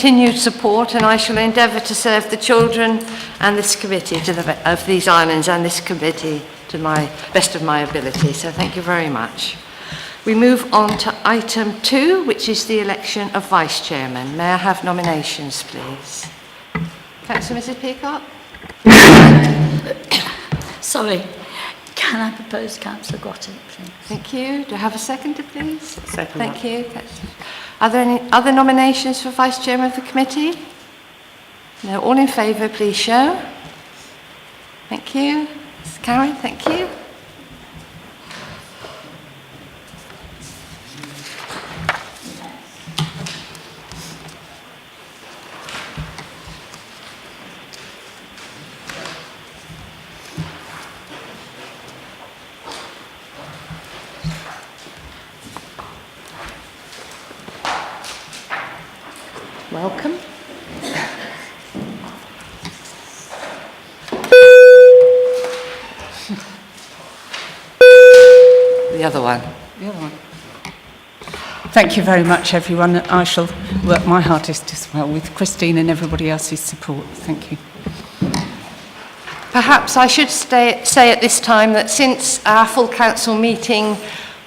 continued support, and I shall endeavour to serve the children and this committee of these islands and this committee to my best of my ability. So thank you very much. We move on to item 2, which is the election of Vice Chairman. May I have nominations, please? Councillor Mrs. Peacock? Sorry, can I propose Councillor Grottick, please? Thank you. Do I have a seconder, please? Second. Thank you. Are there any other nominations for Vice Chairman of the committee? No. All in favour, please show. Thank you. Karen, thank you. Welcome. The other one. Thank you very much, everyone. I shall work my hardest as well with Christine and everybody else's support. Thank you. Perhaps I should say at this time that since our full council meeting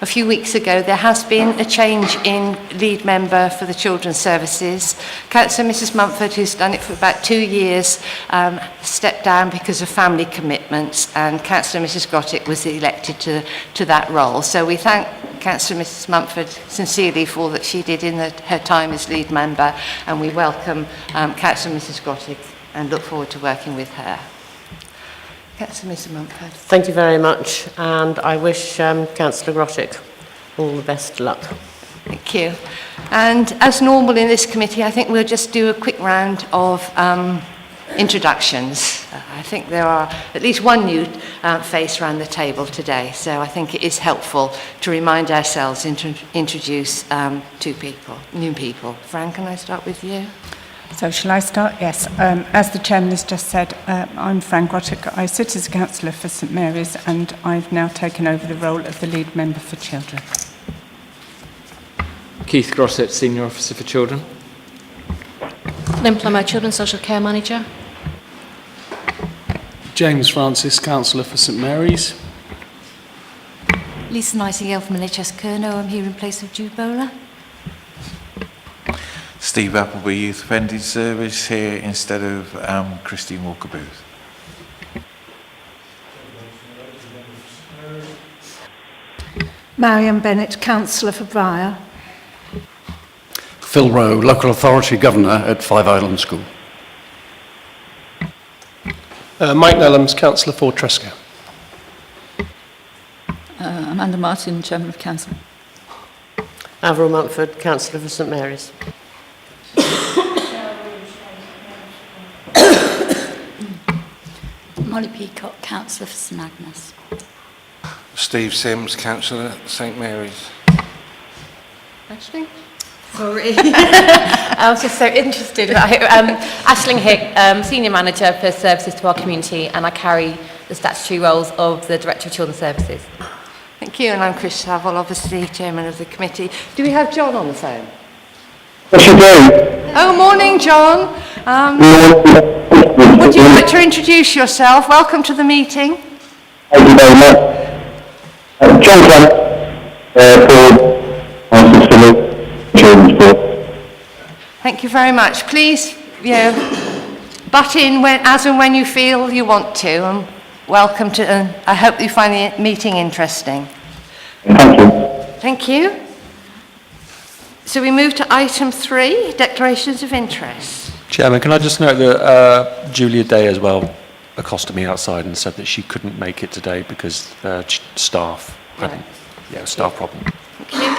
a few weeks ago, there has been a change in lead member for the Children's Services. Councillor Mrs. Mumford, who's done it for about 2 years, stepped down because of family commitments, and Councillor Mrs. Grottick was elected to that role. So we thank Councillor Mrs. Mumford sincerely for all that she did in her time as lead member, and we welcome Councillor Mrs. Grottick and look forward to working with her. Councillor Mrs. Mumford. Thank you very much, and I wish Councillor Grottick all the best luck. Thank you. And as normal in this committee, I think we'll just do a quick round of introductions. I think there are at least one new face around the table today, so I think it is helpful to remind ourselves and to introduce new people. Fran, can I start with you? So shall I start? Yes. As the Chairman has just said, I'm Fran Grottick. I sit as a councillor for St Mary's, and I've now taken over the role of the lead member for children. Keith Grosset, Senior Officer for Children. Lynn Plummer, Children's Social Care Manager. James Francis, Councillor for St Mary's. Lisa Nightingale from NHS Kerno. I'm here in place of Jude Bowler. Steve Appleby, Youth Offending Service, here instead of Christine Walker-Booth. Marion Bennett, Councillor for Briar. Phil Rowe, Local Authority Governor at Five Island School. Mike Nellams, Councillor for Tresco. Amanda Martin, Chairman of Council. Avril Mumford, Councillor for St Mary's. Molly Peacock, Councillor for St Agnes. Steve Sims, Councillor at St Mary's. Ashley? Sorry. I was just so interested. Aisling Hick, Senior Manager for Services to our community, and I carry the statutory roles of the Director of Children's Services. Thank you, and I'm Chris Saville, obviously Chairman of the committee. Do we have John on the phone? Yes, you do. Oh, morning, John. Would you like to introduce yourself? Welcome to the meeting. Thank you very much. John for Children's Board. Thank you very much. Please, butt in as and when you feel you want to, and welcome to. And I hope you find the meeting interesting. Thank you. Thank you. So we move to item 3, declarations of interest. Chairman, can I just note that Julia Day as well accosted me outside and said that she couldn't make it today because staff had staff problem. Thank you.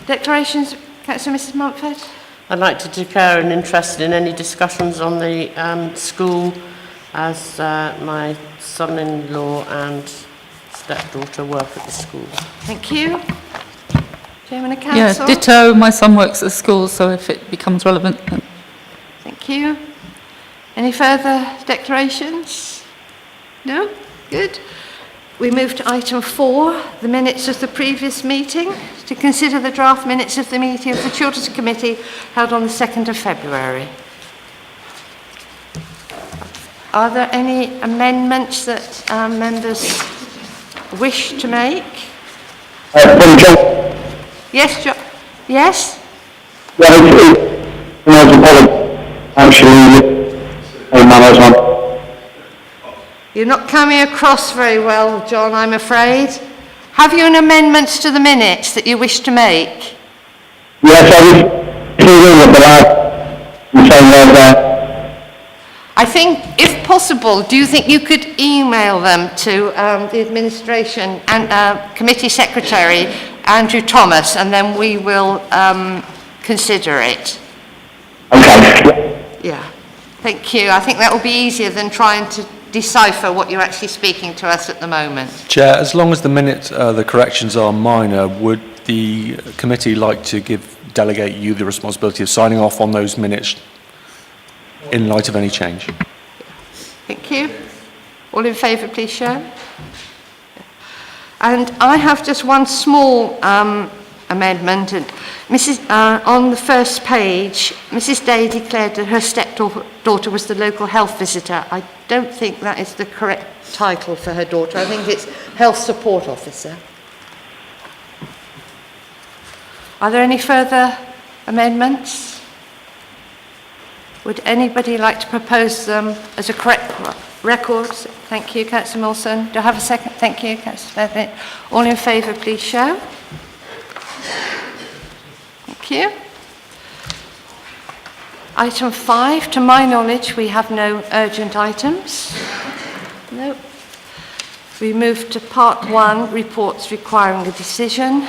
Declarations, Councillor Mrs. Mumford. I'd like to declare an interest in any discussions on the school, as my son-in-law and stepdaughter work at the school. Thank you. Chairman of Council. Yeah, ditto. My son works at the school, so if it becomes relevant. Then. Thank you. Any further declarations? No? Good. We move to item 4, the minutes of the previous meeting, to consider the draft minutes of the meeting of the Children's Committee held on the 2nd of February. Are there any amendments that members wish to make? Yes, yes? You're not coming across very well, John, I'm afraid. Have you an amendment to the minutes that you wish to make? I think, if possible, do you think you could email them to the administration and committee secretary, Andrew Thomas, and then we will consider it? Yeah, thank you. I think that will be easier than trying to decipher what you're actually speaking to us at the moment. Chair, as long as the corrections are minor, would the committee like to delegate you the responsibility of signing off on those minutes in light of any change? Thank you. All in favour, please show. And I have just one small amendment. And on the first page, Mrs. Day declared that her stepdaughter was the local health visitor. I don't think that is the correct title for her daughter. I think it's health support officer. Are there any further amendments? Would anybody like to propose them as a correct record? Thank you, Councillor Milson. Do I have a second? Thank you, Councillor Bennett. All in favour, please show. Thank you. Item 5, to my knowledge, we have no urgent items. No. We move to part 1, reports requiring a decision.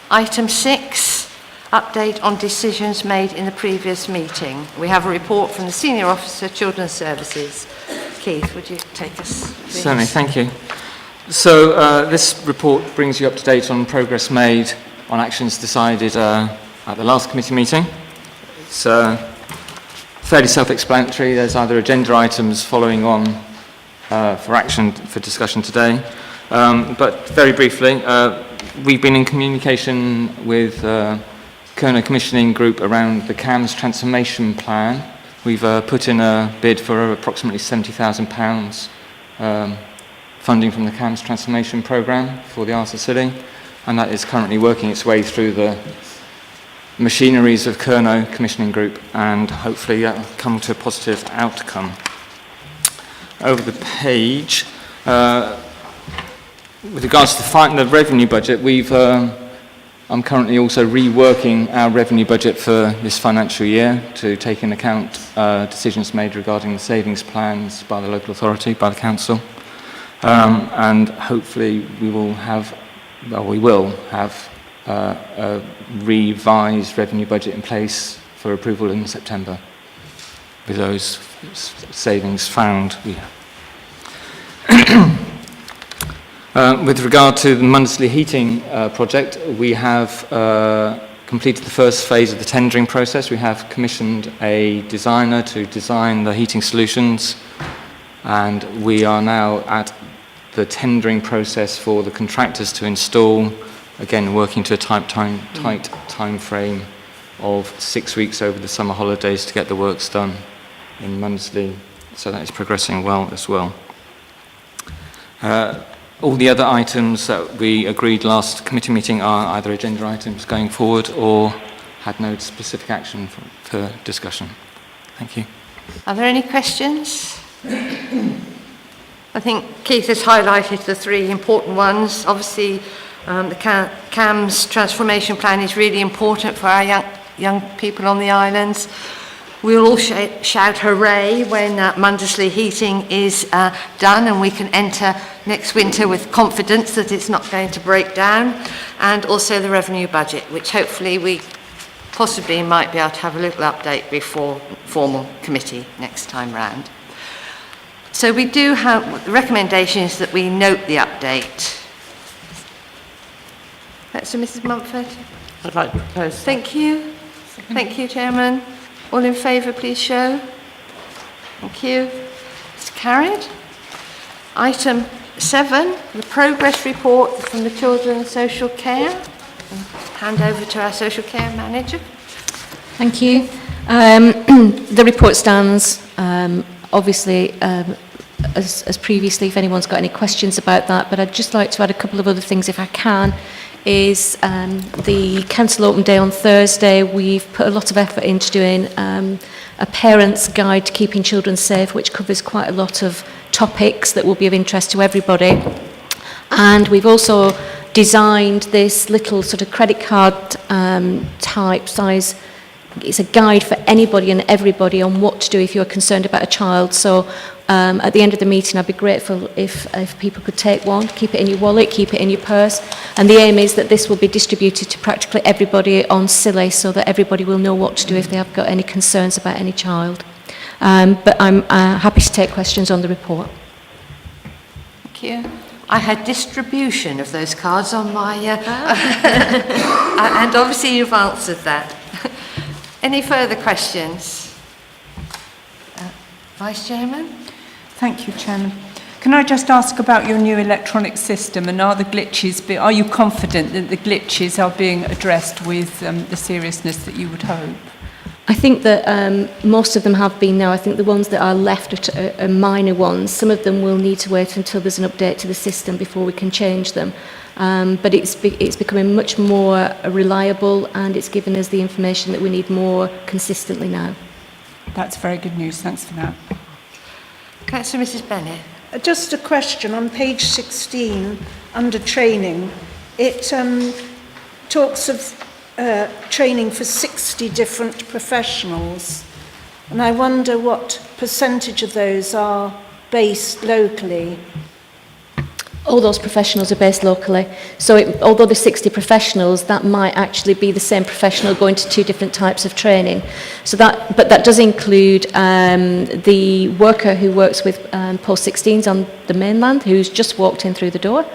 Item 6, update on decisions made in the previous meeting. We have a report from the Senior Officer, Children's Services. Keith, would you take us, please? Certainly, thank you. So this report brings you up to date on progress made on actions decided at the last committee meeting. It's fairly self-explanatory. There's either agenda items following on for discussion today. But very briefly, we've been in communication with Kerner Commissioning Group around the CAMS transformation plan. We've put in a bid for approximately £70,000 funding from the CAMS transformation programme for the Arthur City, and that is currently working its way through the machineries of Kerner Commissioning Group, and hopefully come to a positive outcome. Over the page, with regards to the revenue budget, I'm currently also reworking our revenue budget for this financial year to take into account decisions made regarding the savings plans by the local authority, by the council, and hopefully we will have a revised revenue budget in place for approval in September with those savings found. With regard to the Mundersley heating project, we have completed the first phase of the tendering process. We have commissioned a designer to design the heating solutions, and we are now at the tendering process for the contractors to install, again working to a tight time frame of 6 weeks over the summer holidays to get the works done in Mundersley, so that is progressing well as well. All the other items that we agreed last committee meeting are either agenda items going forward or had no specific action for discussion. Thank you. Are there any questions? I think Keith has highlighted the 3 important ones. Obviously, the CAMS transformation plan is really important for our young people on the islands. We'll all shout hooray when Mundersley heating is done and we can enter next winter with confidence that it's not going to break down, and also the revenue budget, which hopefully we possibly might be able to have a little update before formal committee next time round. So we do have the recommendation is that we note the update. So Mrs. Mumford. I'd like to propose. Thank you. Thank you, Chairman. All in favour, please show. Thank you. It's carried. Item 7, the progress report from the Children's Social Care. Hand over to our social care manager. Thank you. The report stands, obviously, as previously, if anyone's got any questions about that, but I'd just like to add a couple of other things if I can, is the Council Open Day on Thursday. We've put a lot of effort into doing a parent's guide to keeping children safe, which covers quite a lot of topics that will be of interest to everybody. And we've also designed this little sort of credit card type size. It's a guide for anybody and everybody on what to do if you're concerned about a child. So at the end of the meeting, I'd be grateful if people could take one, keep it in your wallet, keep it in your purse. And the aim is that this will be distributed to practically everybody on Scilly so that everybody will know what to do if they have got any concerns about any child. But I'm happy to take questions on the report. Thank you. I had distribution of those cards on my... and obviously you've answered that. Any further questions? Vice Chairman? Thank you, Chairman. Can I just ask about your new electronic system, and are you confident that the glitches are being addressed with the seriousness that you would hope? I think that most of them have been now. I think the ones that are left are minor ones. Some of them will need to wait until there's an update to the system before we can change them. But it's becoming much more reliable, and it's given us the information that we need more consistently now. That's very good news. Thanks for that. Councillor Mrs Bennett. Just a question. On page 16, under training, it talks of training for 60 different professionals. And I wonder what percentage of those are based locally. All those professionals are based locally. So although there's 60 professionals, that might actually be the same professional going to 2 different types of training. So but that does include the worker who works with post-16s on the mainland, who's just walked in through the door,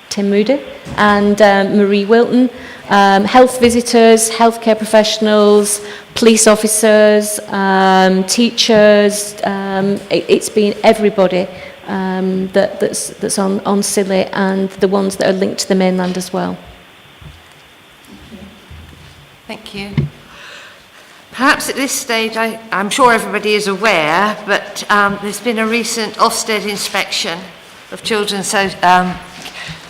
Tim Moody, and Marie Wilton, health visitors, healthcare professionals, police officers, teachers. It's been everybody that's on Scilly, and the ones that are linked to the mainland as well. Thank you. Perhaps at this stage, I'm sure everybody is aware, but there's been a recent Ofsted inspection of children's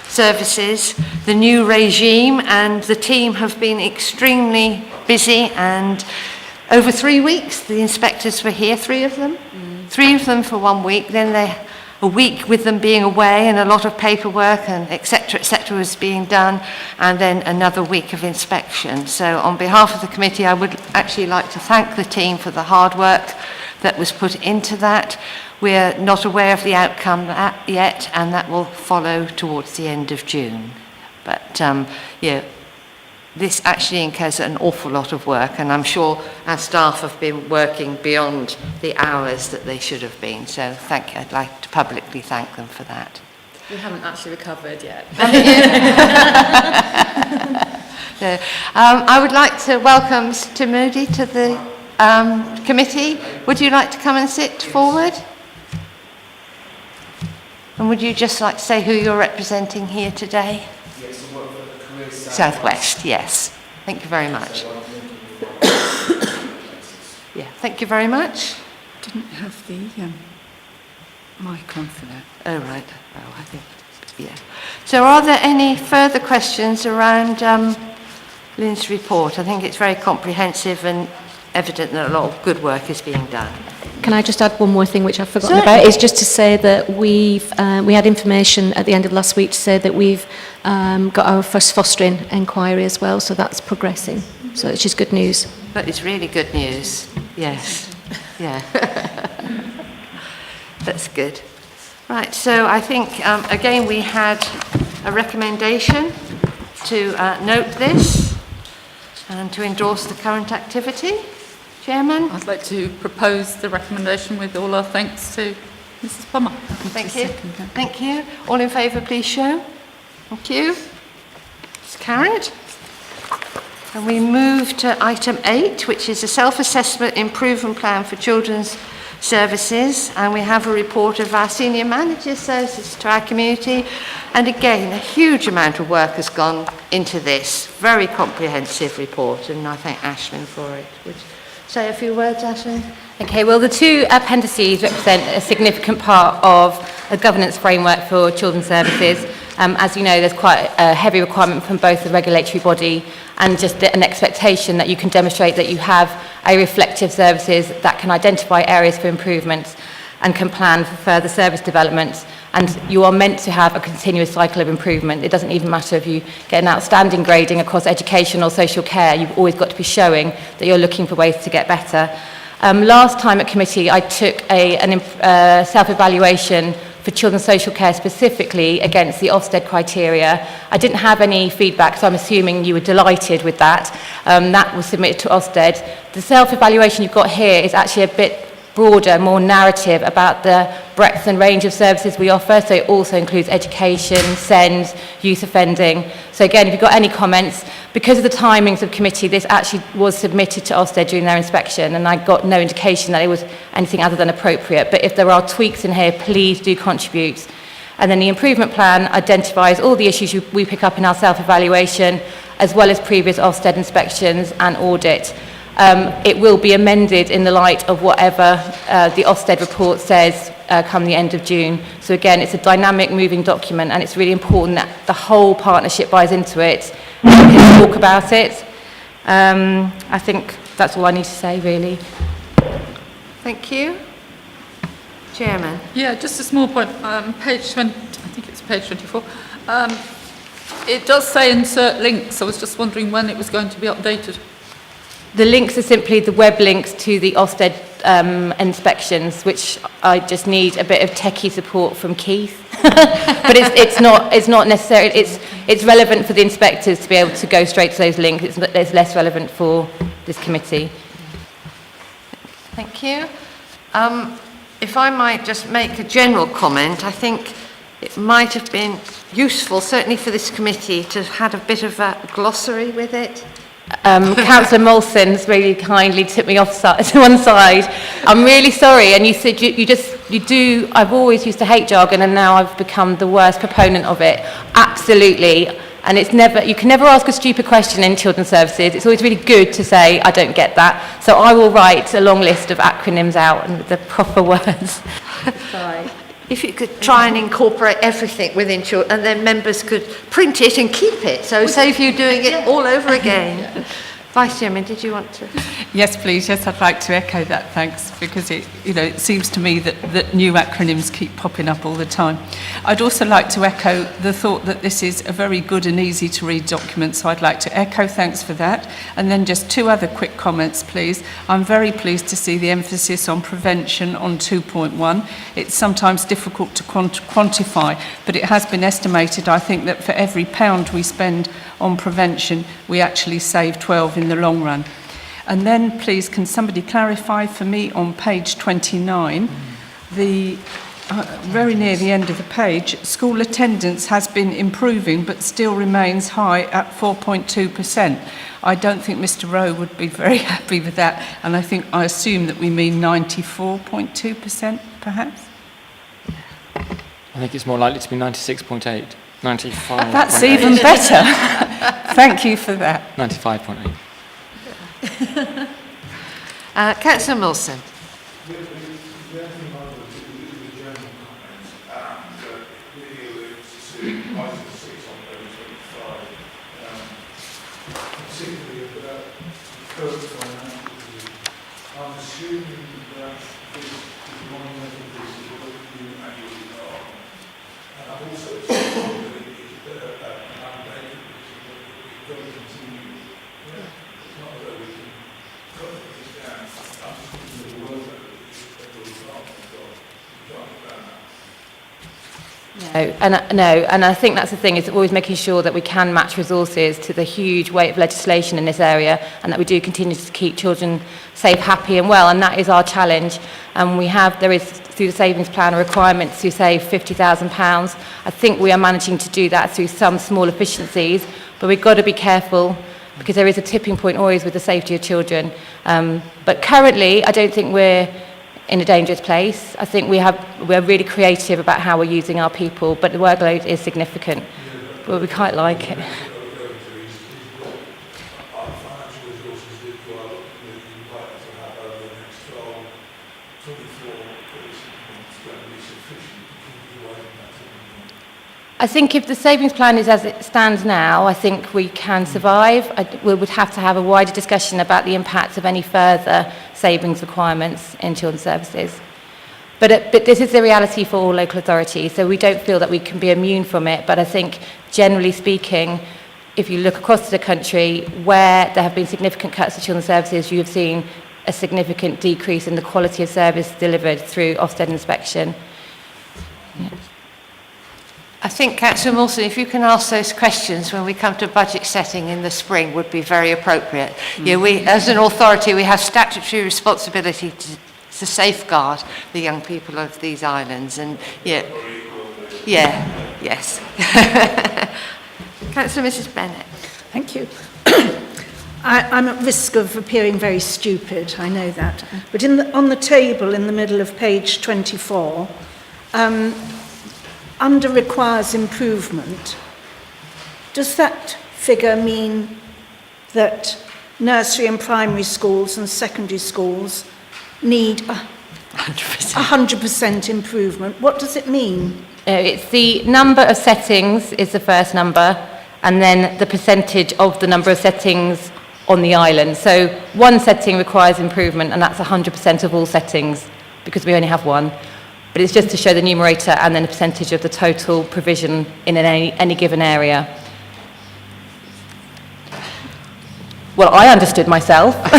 services, the new regime, and the team have been extremely busy, and over 3 weeks the inspectors were here, 3 of them, 3 of them for 1 week, then a week with them being away and a lot of paperwork and etc was being done, and then another week of inspection. So on behalf of the committee, I would actually like to thank the team for the hard work that was put into that. We're not aware of the outcome yet, and that will follow towards the end of June. But yeah, this actually incurs an awful lot of work, and I'm sure our staff have been working beyond the hours that they should have been. So thank you. I'd like to publicly thank them for that. We haven't actually recovered yet. So, I would like to welcome Mr. Moody to the committee. Would you like to come and sit forward? And would you just like to say who you're representing here today? Yes, I work for the Career Southwest, yes. Thank you very much. Yeah, thank you very much. Didn't have the mic on for that. Oh, right. Oh, I think, yeah. So are there any further questions around Lynn's report? I think it's very comprehensive and evident that a lot of good work is being done. Can I just add one more thing which I've forgotten about? Is just to say that we had information at the end of last week to say that we've got our first fostering inquiry as well, so that's progressing. So it's just good news. But it's really good news. Yes. Yeah. That's good. Right, so I think, again, we had a recommendation to note this and to endorse the current activity. Chairman? I'd like to propose the recommendation with all our thanks to Mrs Plummer. Thank you. Thank you. All in favour, please show. Thank you. It's carried. And we move to item 8, which is a self-assessment improvement plan for children's services, and we have a report of our senior manager services to our community. And again, a huge amount of work has gone into this very comprehensive report, and I thank Aisling for it. Would you say a few words, Aisling? Okay, well, the two appendices represent a significant part of a governance framework for children's services. As you know, there's quite a heavy requirement from both the regulatory body and just an expectation that you can demonstrate that you have a reflective services that can identify areas for improvement and can plan for further service development. And you are meant to have a continuous cycle of improvement. It doesn't even matter if you get an outstanding grading across education or social care. You've always got to be showing that you're looking for ways to get better. Last time at committee, I took a self-evaluation for children's social care specifically against the Ofsted criteria. I didn't have any feedback, so I'm assuming you were delighted with that. That was submitted to Ofsted. The self-evaluation you've got here is actually a bit broader, more narrative about the breadth and range of services we offer. So it also includes education, SEND, youth offending. So again, if you've got any comments, because of the timings of committee, this actually was submitted to Ofsted during their inspection, and I got no indication that it was anything other than appropriate. But if there are tweaks in here, please do contribute. And then the improvement plan identifies all the issues we pick up in our self-evaluation, as well as previous Ofsted inspections and audit. It will be amended in the light of whatever the Ofsted report says come the end of June. So again, it's a dynamic moving document, and it's really important that the whole partnership buys into it and we can talk about it. I think that's all I need to say, really. Thank you. Chairman. Yeah, just a small point. Page 20, I think it's page 24. It does say insert links. I was just wondering when it was going to be updated. The links are simply the web links to the Ofsted inspections, which I just need a bit of techie support from Keith. But it's not necessary. It's relevant for the inspectors to be able to go straight to those links. It's less relevant for this committee. Thank you. If I might just make a general comment, I think it might have been useful, certainly for this committee, to have had a bit of a glossary with it. Councillor Molson's really kindly took me off to one side. I'm really sorry, and you said you do. I've always used to hate jargon, and now I've become the worst proponent of it. Absolutely, and you can never ask a stupid question in children's services. It's always really good to say I don't get that. So I will write a long list of acronyms out and the proper words. Sorry. If you could try and incorporate everything within children, and then members could print it and keep it, so save you doing it all over again. Vice Chairman, did you want to? Yes, please. Yes, I'd like to echo that, thanks, because it seems to me that new acronyms keep popping up all the time. I'd also like to echo the thought that this is a very good and easy to read document, so I'd like to echo thanks for that. And then just two other quick comments, please. I'm very pleased to see the emphasis on prevention on 2.1. It's sometimes difficult to quantify, but it has been estimated, I think, that for every £1 we spend on prevention, we actually save 12 in the long run. And then, please, can somebody clarify for me on page 29, very near the end of the page, school attendance has been improving but still remains high at 4.2%. I don't think Mr. Rowe would be very happy with that, and I assume that we mean 94.2%, perhaps? I think it's more likely to be 96.8, 95. That's even better. Thank you for that. 95.8. Councillor Milson. I'm assuming that this is one of the pieces of what you annually are. And I've also assumed that it is a mandate that we've got to continue. It's not that we can cut this down. I'm just thinking of the world that we've got. We can't have that. No, and I think that's the thing, is always making sure that we can match resources to the huge weight of legislation in this area, and that we do continue to keep children safe, happy and well, and that is our challenge. And there is, through the savings plan, a requirement to save £50,000. I think we are managing to do that through some small efficiencies, but we've got to be careful, because there is a tipping point always with the safety of children. But currently, I don't think we're in a dangerous place. I think we're really creative about how we're using our people, but the workload is significant. But we quite like it. I think if the savings plan is as it stands now, I think we can survive. We would have to have a wider discussion about the impacts of any further savings requirements in children's services. But this is the reality for all local authorities, so we don't feel that we can be immune from it. But I think, generally speaking, if you look across the country where there have been significant cuts to children's services, you have seen a significant decrease in the quality of service delivered through Ofsted inspection. Yeah. I think, Councillor Mawson, if you can ask those questions when we come to budget setting in the spring would be very appropriate. Yeah, we, as an authority, we have statutory responsibility to safeguard the young people of these islands, and yes. Councillor Mrs. Bennett. Thank you. I'm at risk of appearing very stupid, I know that. But on the table in the middle of page 24, under requires improvement, does that figure mean that nursery and primary schools and secondary schools need 100% improvement? What does it mean? It's the number of settings is the first number, and then the percentage of the number of settings on the island. So one setting requires improvement, and that's 100% of all settings, because we only have one. But it's just to show the numerator and then a percentage of the total provision in any given area. Well, I understood myself. I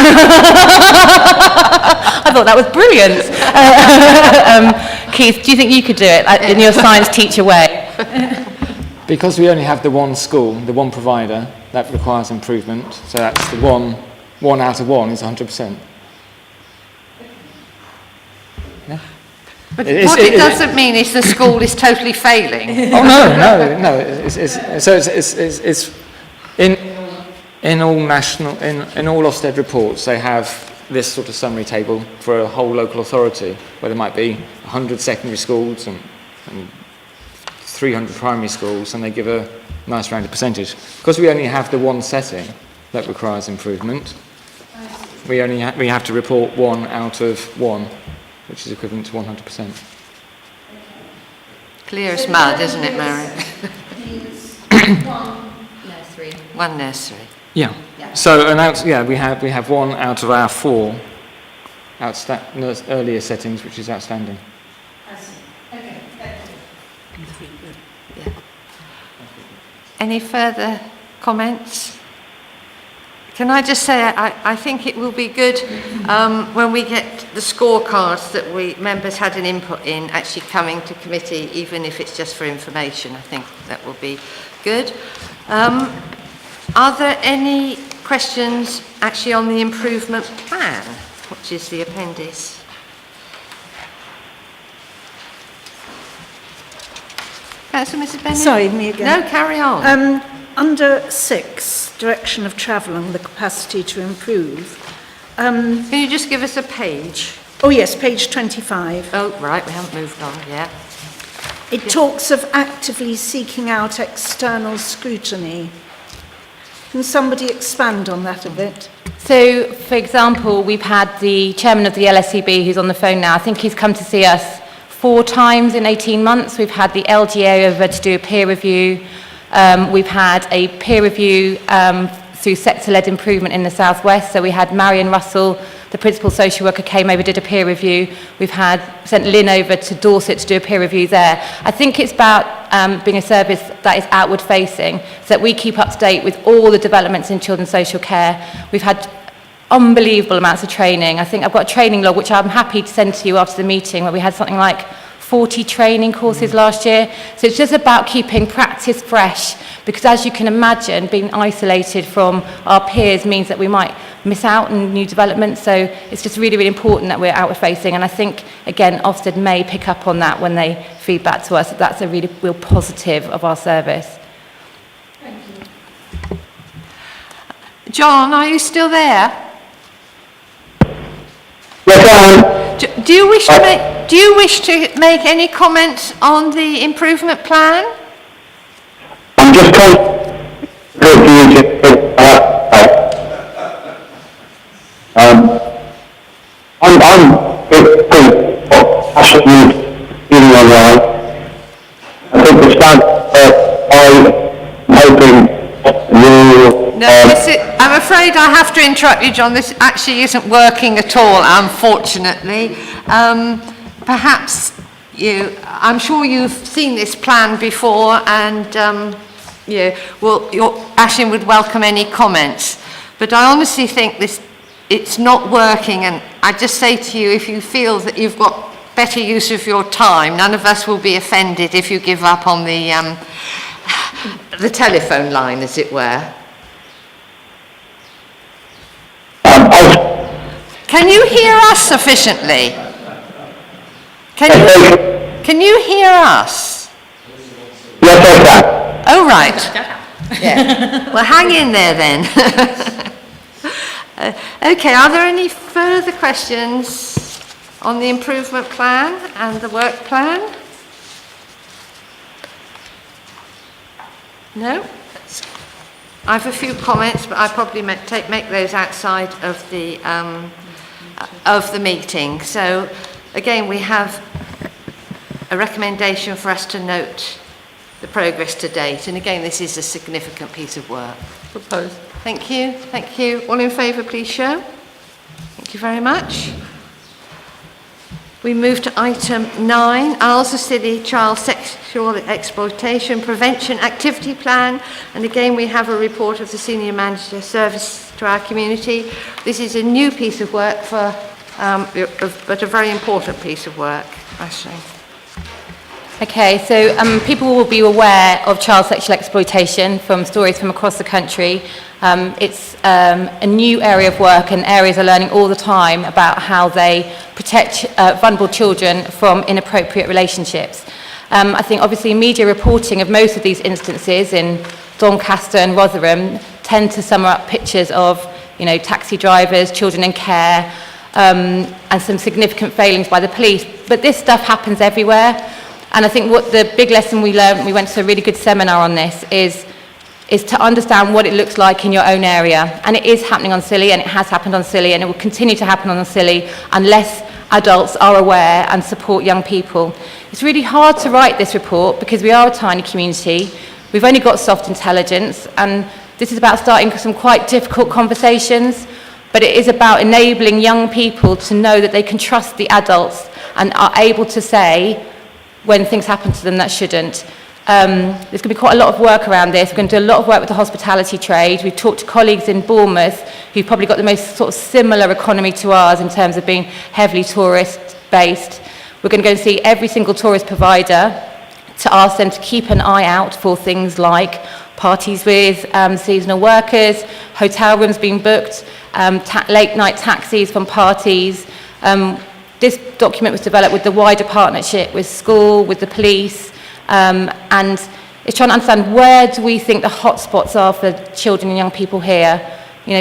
thought that was brilliant. Keith, do you think you could do it in your science teacher way? Because we only have the one school, the one provider, that requires improvement. So that's the one out of one is 100%. Yeah. But what it doesn't mean is the school is totally failing. Oh no. It's in all Ofsted reports they have this sort of summary table for a whole local authority, where there might be 100 secondary schools and 300 primary schools, and they give a nice rounded percentage. Because we only have the one setting that requires improvement, we have to report 1 out of 1. Which is equivalent to 100%. Clear as mud, isn't it, Mary? One nursery. Yeah. So we have 1 out of our 4 earlier settings, which is outstanding. Okay. Yeah. Any further comments? Can I just say, I think it will be good when we get the scorecards that members had an input in actually coming to committee, even if it's just for information. I think that will be good. Are there any questions actually on the improvement plan, which is the appendix? Councillor Mrs. Bennett? Sorry, me again. No, carry on. Under 6, direction of travel and the capacity to improve. Can you just give us a page? Oh yes, page 25. Oh, right, we haven't moved on yet. It talks of actively seeking out external scrutiny. Can somebody expand on that a bit? So, for example, we've had the chairman of the LSEB who's on the phone now. I think he's come to see us 4 times in 18 months. We've had the LGA over to do a peer review. We've had a peer review through sector-led improvement in the Southwest. So we had Marion Russell, the principal social worker, came over, did a peer review. We've sent Lynn over to Dorset to do a peer review there. I think it's about being a service that is outward-facing, so that we keep up to date with all the developments in children's social care. We've had unbelievable amounts of training. I think I've got a training log, which I'm happy to send to you after the meeting, where we had something like 40 training courses last year. So it's just about keeping practice fresh, because as you can imagine, being isolated from our peers means that we might miss out on new developments. So it's just really, really important that we're outward facing. And I think, again, Ofsted may pick up on that when they feed back to us, that that's a really real positive of our service. Thank you. John, are you still there? Yes, I am. Do you wish to make any comments on the improvement plan? I'm just trying I think the stand I'm hoping you... No, I'm afraid I have to interrupt you, John. This actually isn't working at all, unfortunately. Perhaps I'm sure you've seen this plan before, and Aisling would welcome any comments. But I honestly think it's not working, and I just say to you, if you feel that you've got better use of your time, none of us will be offended if you give up on the telephone line, as it were. Can you hear us sufficiently? Can you hear us? Yes, I can. Oh, right. Yeah. Well, hang in there then. Okay, are there any further questions on the improvement plan and the work plan? No? I have a few comments, but I probably make those outside of the meeting. So, again, we have a recommendation for us to note the progress to date. And again, this is a significant piece of work. Proposed. Thank you. Thank you. All in favour, please show. Thank you very much. We move to item 9, Isles of Scilly Child Sexual Exploitation Prevention Activity Plan. And again, we have a report of the Senior Manager Service to our community. This is a new piece of work but a very important piece of work, Aisling. Okay, so people will be aware of child sexual exploitation from stories from across the country. It's a new area of work, and areas are learning all the time about how they protect vulnerable children from inappropriate relationships. I think obviously media reporting of most of these instances in Doncaster and Rotherham tend to sum up pictures of, taxi drivers, children in care, and some significant failings by the police. But this stuff happens everywhere. And I think what the big lesson we learned, we went to a really good seminar on this, is to understand what it looks like in your own area. And it is happening on Scilly, and it has happened on Scilly, and it will continue to happen on Scilly unless adults are aware and support young people. It's really hard to write this report because we are a tiny community. We've only got soft intelligence, and this is about starting some quite difficult conversations, but it is about enabling young people to know that they can trust the adults and are able to say when things happen to them that shouldn't. There's going to be quite a lot of work around this. We're going to do a lot of work with the hospitality trade. We've talked to colleagues in Bournemouth who've probably got the most sort of similar economy to ours in terms of being heavily tourist-based. We're going to go and see every single tourist provider to ask them to keep an eye out for things like parties with seasonal workers, hotel rooms being booked, late-night taxis from parties. This document was developed with the wider partnership with school, with the police, and it's trying to understand where do we think the hotspots are for children and young people here,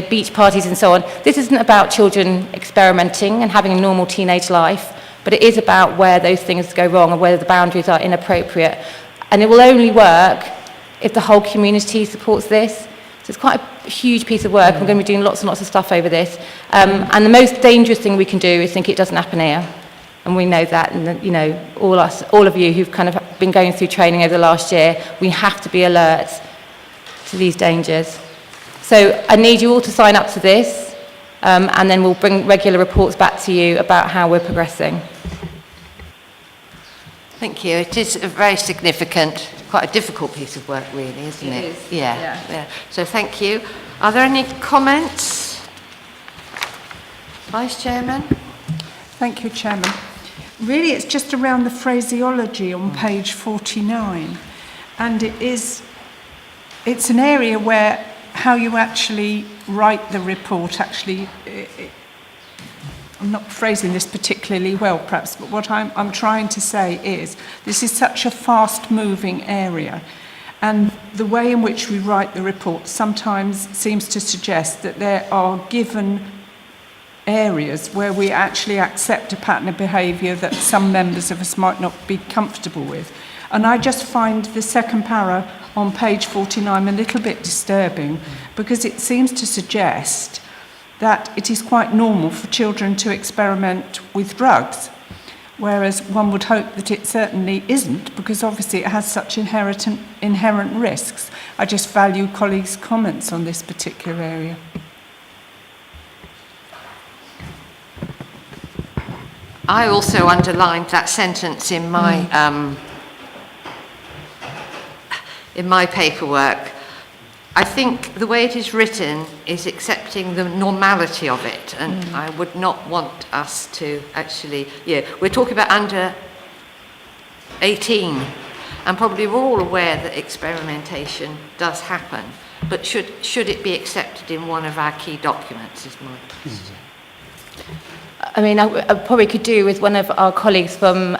beach parties and so on. This isn't about children experimenting and having a normal teenage life, but it is about where those things go wrong and whether the boundaries are inappropriate. And it will only work if the whole community supports this. So it's quite a huge piece of work. We're going to be doing lots and lots of stuff over this. And the most dangerous thing we can do is think it doesn't happen here. And we know that, and all of you who've kind of been going through training over the last year, we have to be alert to these dangers. So I need you all to sign up to this, and then we'll bring regular reports back to you about how we're progressing. Thank you. It is a very significant, quite a difficult piece of work, really, isn't it? It is. Yeah. So thank you. Are there any comments? Vice Chairman? Thank you, Chairman. Really, it's just around the phraseology on page 49. And it's an area where how you actually write the report I'm not phrasing this particularly well, perhaps, but what I'm trying to say is this is such a fast-moving area, and the way in which we write the report sometimes seems to suggest that there are given areas where we actually accept a pattern of behaviour that some members of us might not be comfortable with. And I just find the second para on page 49 a little bit disturbing, because it seems to suggest that it is quite normal for children to experiment with drugs, whereas one would hope that it certainly isn't, because obviously it has such inherent risks. I just value colleagues' comments on this particular area. I also underlined that sentence in my paperwork. I think the way it is written is accepting the normality of it, and I would not want us to actually, we're talking about under 18, and probably we're all aware that experimentation does happen, but should it be accepted in one of our key documents is my question. I mean, I probably could do with one of our colleagues from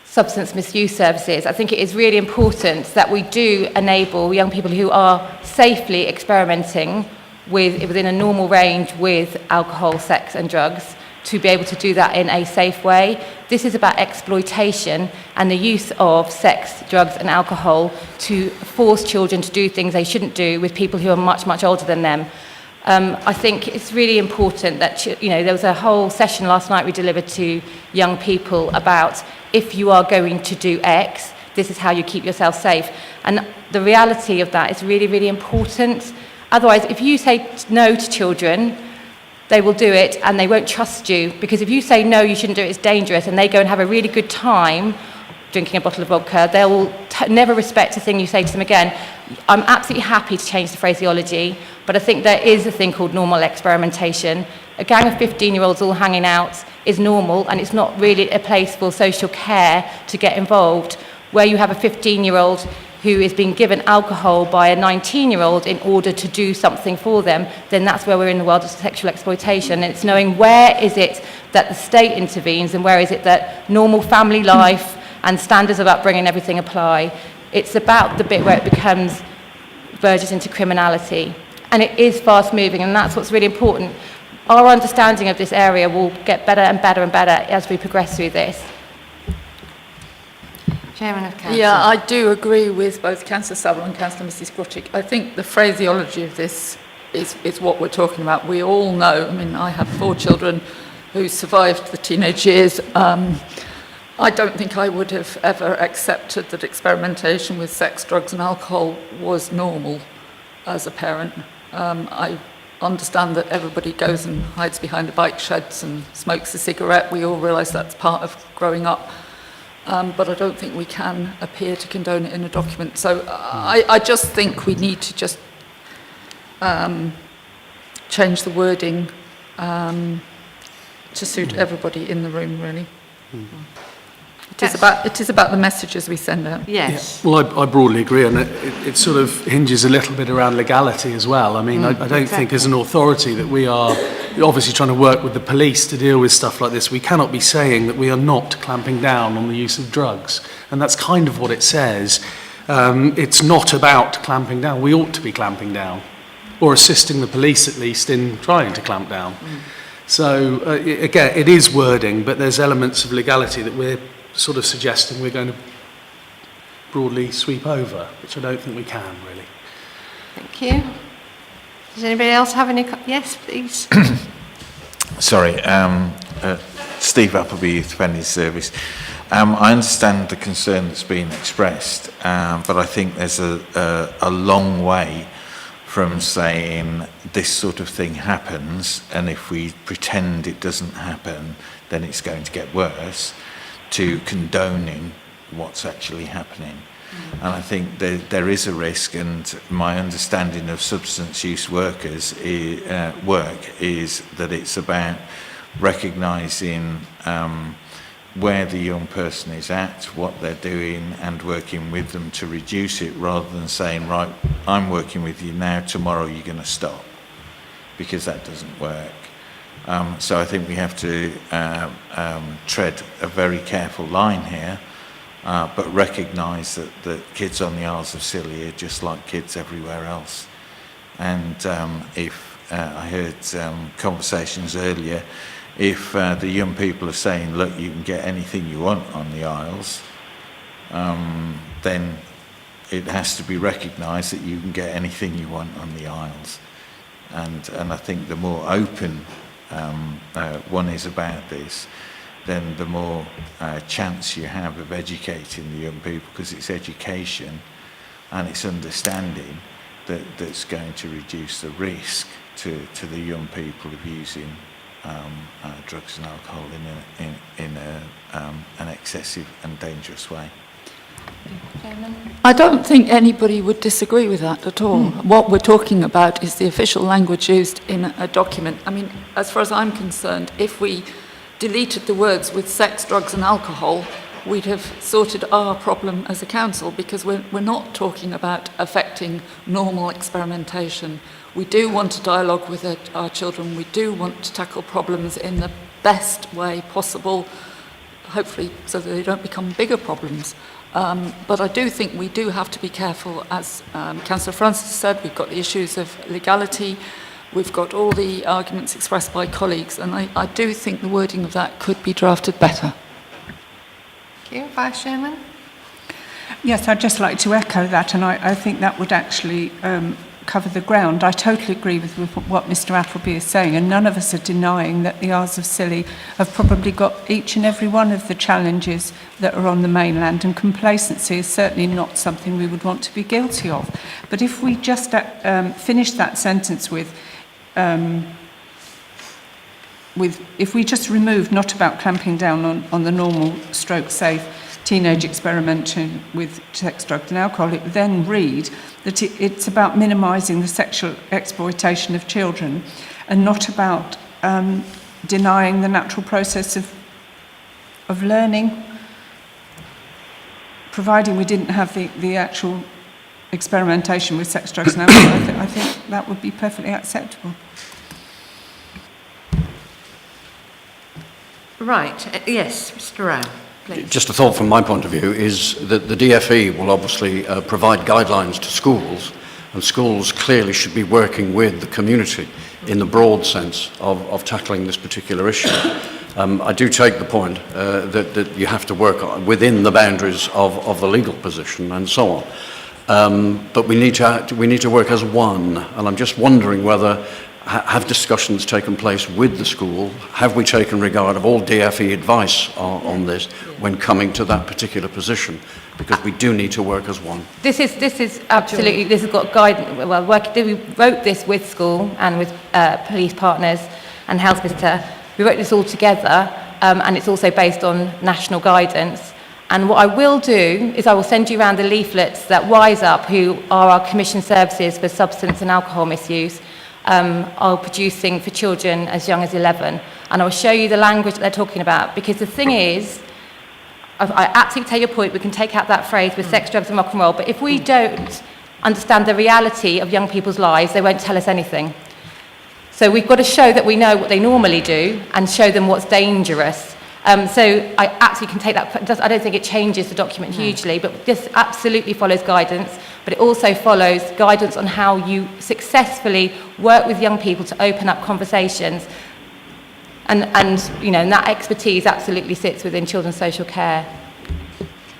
substance misuse services. I think it is really important that we do enable young people who are safely experimenting within a normal range with alcohol, sex and drugs to be able to do that in a safe way. This is about exploitation and the use of sex, drugs and alcohol to force children to do things they shouldn't do with people who are much, much older than them. I think it's really important that, there was a whole session last night we delivered to young people about if you are going to do X, this is how you keep yourself safe. And the reality of that is really, really important. Otherwise, if you say no to children, they will do it and they won't trust you, because if you say no, you shouldn't do it, it's dangerous, and they go and have a really good time drinking a bottle of vodka, they will never respect a thing you say to them again. I'm absolutely happy to change the phraseology, but I think there is a thing called normal experimentation. A gang of 15-year-olds all hanging out is normal, and it's not really a place for social care to get involved. Where you have a 15-year-old who is being given alcohol by a 19-year-old in order to do something for them, then that's where we're in the world of sexual exploitation. And it's knowing where is it that the state intervenes and where is it that normal family life and standards of upbringing and everything apply. It's about the bit where it verges into criminality. And it is fast moving, and that's what's really important. Our understanding of this area will get better and better and better as we progress through this. Chairman of Council. Yeah, I do agree with both Councillor Saville and Councillor Mrs Grottick. I think the phraseology of this is what we're talking about. We all know, I mean, I have 4 children who survived the teenage years. I don't think I would have ever accepted that experimentation with sex, drugs and alcohol was normal as a parent. I understand that everybody goes and hides behind the bike sheds and smokes a cigarette. We all realise that's part of growing up. But I don't think we can appear to condone it in a document. So I just think we need to just change the wording to suit everybody in the room, really. It is about the messages we send out. Yes. Yeah. Well, I broadly agree, and it sort of hinges a little bit around legality as well. I mean, I don't think as an authority that we are obviously trying to work with the police to deal with stuff like this. We cannot be saying that we are not clamping down on the use of drugs, and that's kind of what it says. It's not about clamping down. We ought to be clamping down, or assisting the police at least in trying to clamp down. So, again, it is wording, but there's elements of legality that we're sort of suggesting we're going to broadly sweep over, which I don't think we can, really. Thank you. Does anybody else have any... Yes, please. Sorry, Steve Appleby, Youth Offending Service. I understand the concern that's been expressed, but I think there's a long way from saying this sort of thing happens, and if we pretend it doesn't happen, then it's going to get worse, to condoning what's actually happening. And I think there is a risk, and my understanding of substance use workers work is that it's about recognising where the young person is at, what they're doing, and working with them to reduce it, rather than saying, right, I'm working with you now, tomorrow you're going to stop, because that doesn't work. So I think we have to tread a very careful line here, but recognise that kids on the Isles of Scilly are just like kids everywhere else. And if I heard conversations earlier. If the young people are saying, look, you can get anything you want on the aisles, then it has to be recognised that you can get anything you want on the aisles. And I think the more open one is about this, then the more chance you have of educating the young people, because it's education and it's understanding that's going to reduce the risk to the young people of using drugs and alcohol in an excessive and dangerous way. I don't think anybody would disagree with that at all. What we're talking about is the official language used in a document. I mean, as far as I'm concerned, if we deleted the words with sex, drugs and alcohol, we'd have sorted our problem as a council, because we're not talking about affecting normal experimentation. We do want to dialogue with our children. We do want to tackle problems in the best way possible, hopefully so that they don't become bigger problems. But I do think we do have to be careful. As Councillor Francis said, we've got the issues of legality, we've got all the arguments expressed by colleagues, and I do think the wording of that could be drafted better. Thank you. Vice Chairman? Yes, I'd just like to echo that, and I think that would actually cover the ground. I totally agree with what Mr Appleby is saying, and none of us are denying that the Isles of Scilly have probably got each and every one of the challenges that are on the mainland, and complacency is certainly not something we would want to be guilty of. But if we just finish that sentence with if we just remove not about clamping down on the normal stroke safe teenage experimentation with sex, drugs and alcohol, it then read that it's about minimising the sexual exploitation of children and not about denying the natural process of learning, providing we didn't have the actual experimentation with sex, drugs and alcohol. I think that would be perfectly acceptable. Right. Yes, Mr Rowe, please. Just a thought from my point of view is that the DFE will obviously provide guidelines to schools, and schools clearly should be working with the community in the broad sense of tackling this particular issue. I do take the point that you have to work within the boundaries of the legal position and so on. But we need to work as one, and I'm just wondering whether have discussions taken place with the school? Have we taken regard of all DFE advice on this when coming to that particular position? Because we do need to work as one. This is absolutely, this has got guidance. Well, we wrote this with school and with police partners and health visitor. We wrote this all together, and it's also based on national guidance. And what I will do is I will send you around the leaflets that Wise Up, who are our commission services for substance and alcohol misuse, are producing for children as young as 11, and I'll show you the language that they're talking about, because the thing is, I absolutely take your point, we can take out that phrase with sex, drugs and rock and roll, but if we don't understand the reality of young people's lives, they won't tell us anything. So we've got to show that we know what they normally do and show them what's dangerous. So I absolutely can take that. I don't think it changes the document hugely, but this absolutely follows guidance, but it also follows guidance on how you successfully work with young people to open up conversations. And you know, and that expertise absolutely sits within children's social care.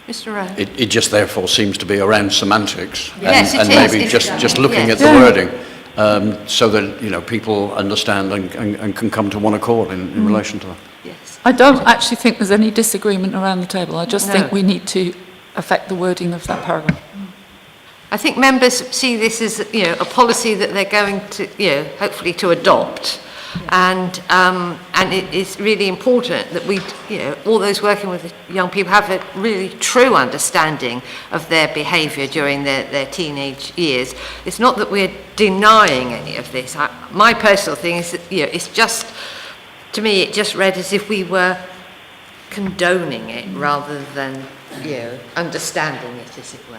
Mr. Rowe. It just therefore seems to be around semantics, Yes, and maybe just looking at the wording, so that people understand and can come to one accord in relation to that. Yes. I don't actually think there's any disagreement around the table. I just think we need to affect the wording of that paragraph. I think members see this as a policy that they're going to hopefully to adopt, and it is really important that we all those working with young people have a really true understanding of their behaviour during their teenage years. It's not that we're denying any of this. My personal thing is that it's just, to me, it just read as if we were condoning it rather than understanding it, as it were.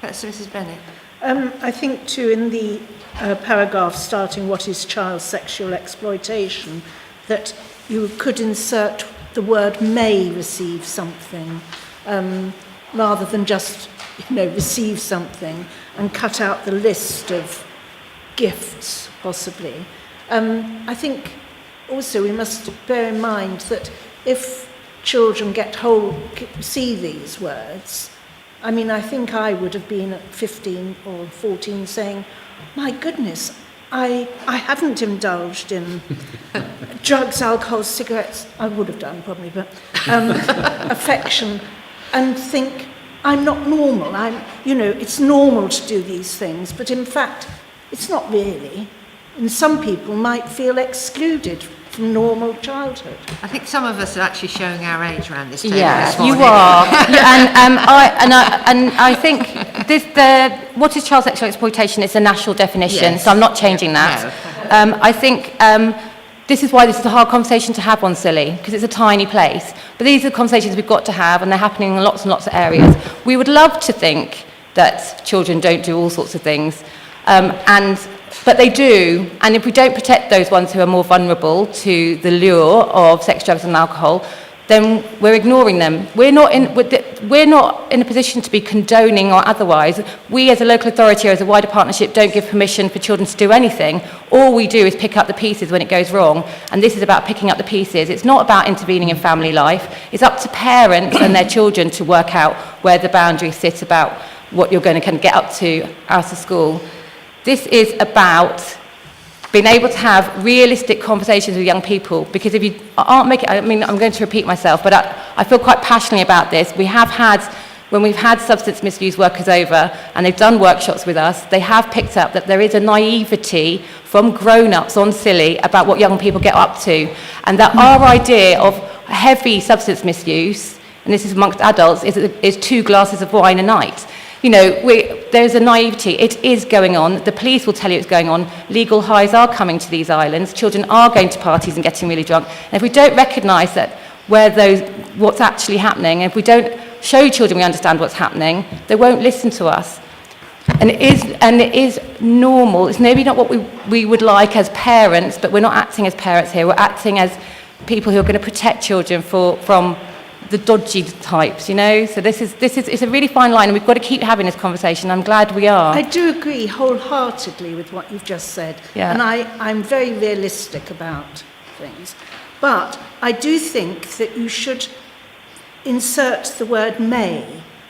That's Mrs. Bennett. I think too, in the paragraph starting what is child sexual exploitation, that you could insert the word may receive something, rather than just receive something and cut out the list of gifts, possibly. I think also we must bear in mind that if children see these words, I mean, I think I would have been at 15 or 14 saying, my goodness, I haven't indulged in drugs, alcohol, cigarettes, I would have done probably, but affection, and think, I'm not normal. It's normal to do these things, but in fact, it's not really. And some people might feel excluded from normal childhood. I think some of us are actually showing our age around this table Yeah, this morning. you are. I think what is child sexual exploitation is a national definition, Yes. so I'm not changing that. No. I think this is why this is a hard conversation to have on Silly, because it's a tiny place. But these are the conversations we've got to have, and they're happening in lots and lots of areas. We would love to think that children don't do all sorts of things, but they do, and if we don't protect those ones who are more vulnerable to the lure of sex, drugs and alcohol, then we're ignoring them. We're not in a position to be condoning or otherwise. We as a local authority or as a wider partnership don't give permission for children to do anything. All we do is pick up the pieces when it goes wrong, and this is about picking up the pieces. It's not about intervening in family life. It's up to parents and their children to work out where the boundaries sit about what you're going to kind of get up to out of school. This is about being able to have realistic conversations with young people, because if you aren't making, I mean, I'm going to repeat myself, but I feel quite passionately about this. When we've had substance misuse workers over and they've done workshops with us, they have picked up that there is a naivety from grown-ups on Silly about what young people get up to, and that our idea of heavy substance misuse, and this is amongst adults, is 2 glasses of wine a night. There's a naivety. It is going on. The police will tell you it's going on. Legal highs are coming to these islands. Children are going to parties and getting really drunk. And if we don't recognise that what's actually happening, and if we don't show children we understand what's happening, they won't listen to us. And it is normal. It's maybe not what we would like as parents, but we're not acting as parents here. We're acting as people who are going to protect children from the dodgy types, So it's a really fine line, and we've got to keep having this conversation. I'm glad we are. I do agree wholeheartedly with what you've just said, and I'm very realistic about things. But I do think that you should insert the word may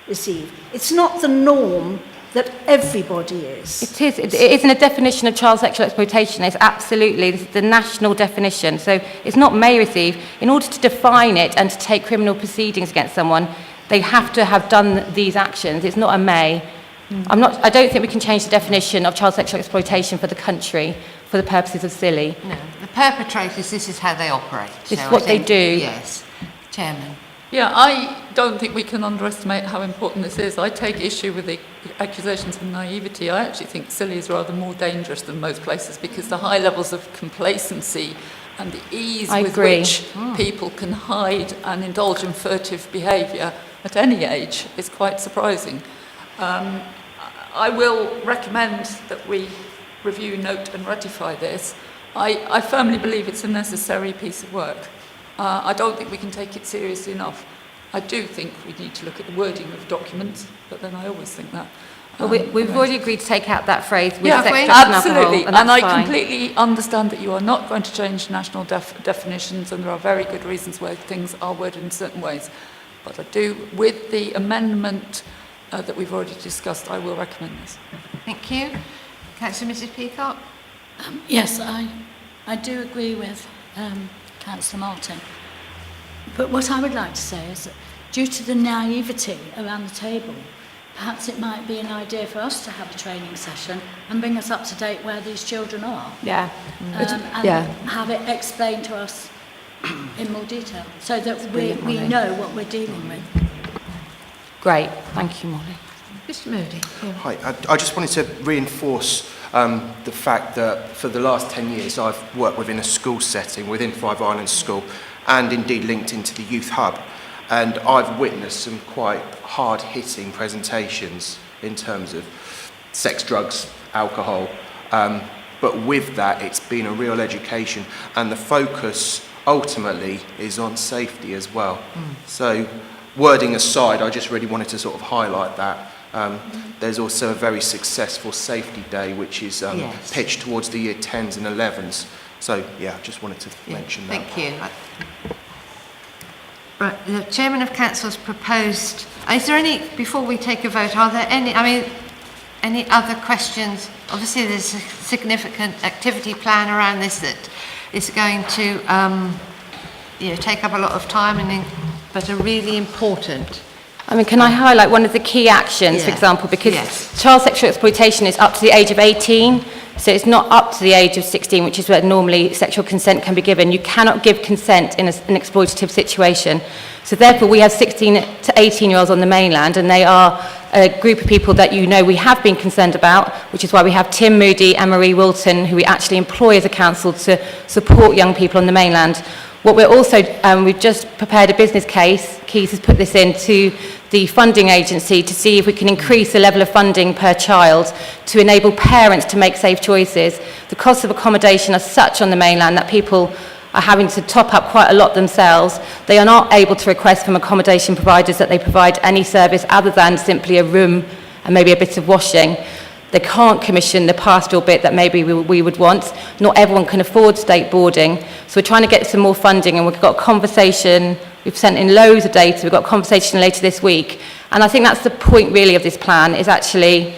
receive. It's not the norm that everybody is. It is. It isn't a definition of child sexual exploitation. It's absolutely, this is the national definition. So it's not may receive. In order to define it and to take criminal proceedings against someone, they have to have done these actions. It's not a may. I don't think we can change the definition of child sexual exploitation for the country for the purposes of Silly. No, the perpetrators, this is how they operate. This is what they do. Yes. Chairman. Yeah, I don't think we can underestimate how important this is. I take issue with the accusations of naivety. I actually think Silly is rather more dangerous than most places, because the high levels of complacency and the ease with which people can hide and indulge in furtive behaviour at any age is quite surprising. I will recommend that we review, note and ratify this. I firmly believe it's a necessary piece of work. I don't think we can take it seriously enough. I do think we need to look at the wording of documents, but then I always think that. Well, we've already agreed to take out that phrase with Yeah, sex, drugs and absolutely. alcohol, and I that's fine. completely understand that you are not going to change national definitions, and there are very good reasons why things are worded in certain ways. But I do, with the amendment that we've already discussed, I will recommend this. Thank you. Councillor Mrs Peacock. Yes, I do agree with Councillor Martin. But what I would like to say is that due to the naivety around the table, perhaps it might be an idea for us to have a training session and bring us up to date where these children are. Yeah. And have it explained to us in more detail so that we know what we're dealing with. Great. Thank you, Molly. Mr Moody. Hi, I just wanted to reinforce the fact that for the last 10 years I've worked within a school setting, within Five Islands School, and indeed linked into the Youth Hub. And I've witnessed some quite hard-hitting presentations in terms of sex, drugs, alcohol. But with that, it's been a real education, and the focus ultimately is on safety as well. So, wording aside, I just really wanted to sort of highlight that There's also a very successful safety day, which is Yes. pitched towards the year 10s and 11s. So, yeah, I just wanted to mention that. Thank you. Right, the Chairman of Council has proposed, is there any, before we take a vote, are there any, any other questions? Obviously there's a significant activity plan around this that is going to take up a lot of time, but are really important. Can I highlight one of the key actions, for example, because child sexual exploitation is up to the age of 18, so it's not up to the age of 16, which is where normally sexual consent can be given. You cannot give consent in an exploitative situation. So therefore, we have 16 to 18-year-olds on the mainland, and they are a group of people that we have been concerned about, which is why we have Tim Moody and Marie Wilton, who we actually employ as a council to support young people on the mainland. What we're also, we've just prepared a business case. Keith has put this into the funding agency to see if we can increase the level of funding per child to enable parents to make safe choices. The costs of accommodation are such on the mainland that people are having to top up quite a lot themselves. They are not able to request from accommodation providers that they provide any service other than simply a room and maybe a bit of washing. They can't commission the pastoral bit that maybe we would want. Not everyone can afford state boarding. So we're trying to get some more funding, and we've got a conversation. We've sent in loads of data. We've got a conversation later this week. And I think that's the point really of this plan, is actually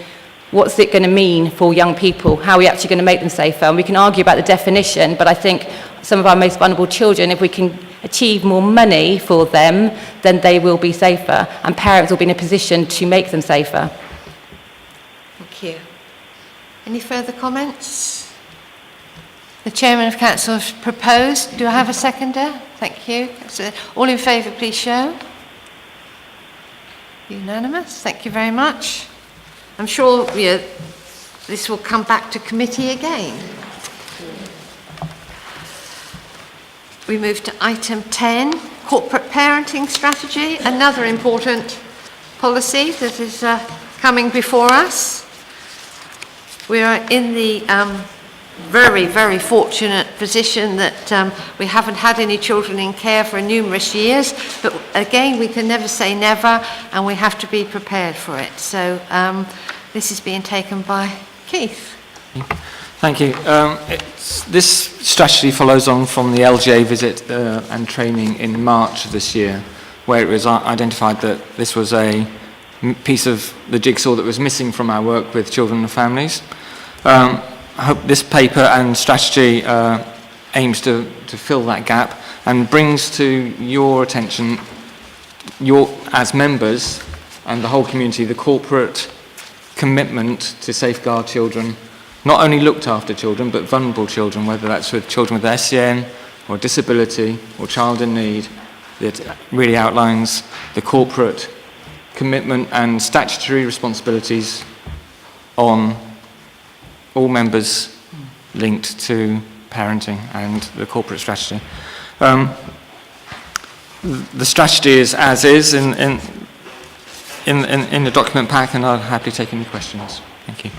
what's it going to mean for young people? How are we actually going to make them safer? And we can argue about the definition, but I think some of our most vulnerable children, if we can achieve more money for them, then they will be safer, and parents will be in a position to make them safer. Thank you. Any further comments? The Chairman of Council has proposed. Do I have a seconder? Thank you. So, all in favour, please show. Unanimous. Thank you very much. I'm sure this will come back to committee again. We move to item 10, corporate parenting strategy, another important policy that is coming before us. We are in the very, very fortunate position that we haven't had any children in care for numerous years, but again, we can never say never, and we have to be prepared for it. So this is being taken by Keith. Thank you. This strategy follows on from the LGA visit and training in March of this year, where it was identified that this was a piece of the jigsaw that was missing from our work with children and families. I hope this paper and strategy aims to fill that gap and brings to your attention, as members and the whole community, the corporate commitment to safeguard children, not only looked after children, but vulnerable children, whether that's with children with SEN or disability or child in need. It really outlines the corporate commitment and statutory responsibilities on all members linked to parenting and the corporate strategy. The strategy is as is in the document pack, and I'll happily take any questions. Thank you.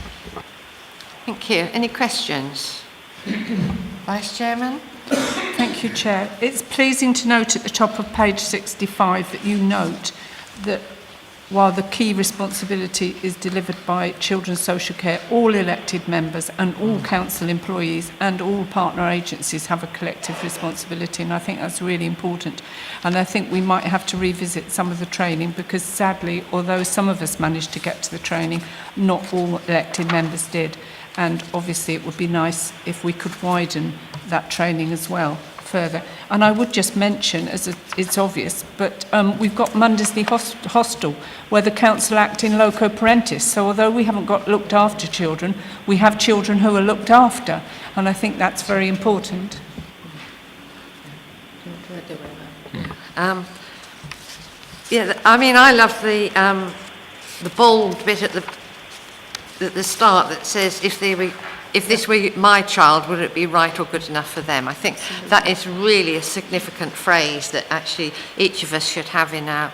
Thank you. Any questions? Vice Chairman? Thank you, Chair. It's pleasing to note at the top of page 65 that you note that while the key responsibility is delivered by Children's Social Care, all elected members and all council employees and all partner agencies have a collective responsibility, and I think that's really important. And I think we might have to revisit some of the training, because sadly, although some of us managed to get to the training, not all elected members did. And obviously it would be nice if we could widen that training as well further. And I would just mention, as it's obvious, but we've got Mundesley Hostel, where the council act in loco parentis. So although we haven't got looked after children, we have children who are looked after. And I think that's very important. I love the bold bit at the start that says, if this were my child, would it be right or good enough for them? I think that is really a significant phrase that actually each of us should have in our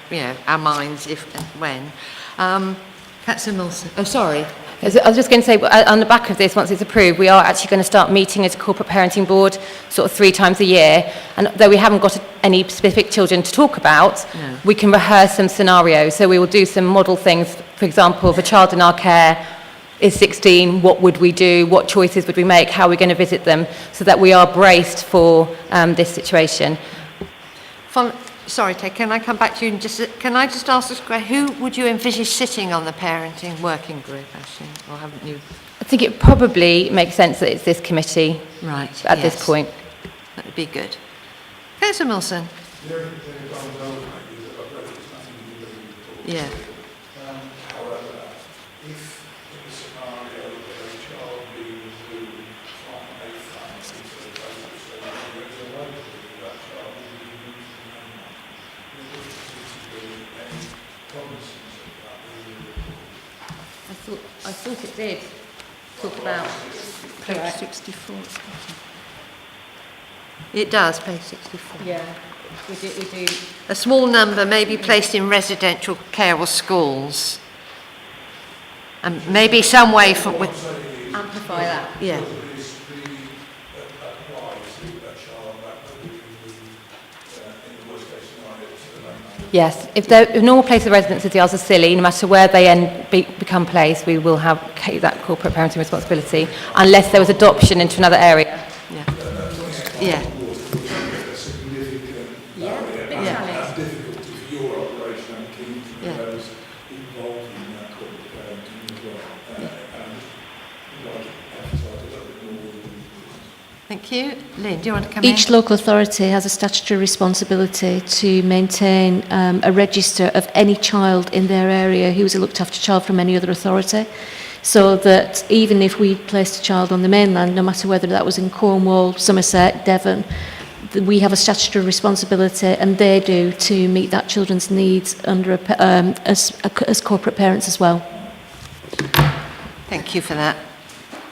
minds if and when. Councillor Milson. Oh, sorry. I was just going to say, on the back of this, once it's approved, we are actually going to start meeting as a corporate parenting board sort of 3 times a year. And though we haven't got any specific children to talk about, we can rehearse some scenarios. So we will do some model things for example, if a child in our care is 16, what would we do? What choices would we make? How are we going to visit them? So that we are braced for this situation. Sorry, Ted, can I come back to you and can I just ask this question? Who would you envisage sitting on the parenting working group, actually? Or haven't you? I think it probably makes sense that it's this committee at this point. That would be good. Councillor Milson. Yeah. However, if in a scenario where a child being removed from a family to the place of study, there is a likelihood that child will be removed from the mainland, there doesn't seem to be any cognizance of that in the report. I thought it did talk about Page 64. It does, page 64. Yeah, we do. A small number may be placed in residential care or schools. And maybe some way for amplify that. Yeah. Yes, if the normal place of residence of the others is silly, no matter where they become placed, we will have that corporate parenting responsibility, unless there was adoption into another area. Yeah. Thank you. Lynn, do you want to come in? Each local authority has a statutory responsibility to maintain a register of any child in their area who is a looked after child from any other authority, so that even if we placed a child on the mainland, no matter whether that was in Cornwall, Somerset, Devon, we have a statutory responsibility, and they do, to meet that children's needs under as corporate parents as well. Thank you for that.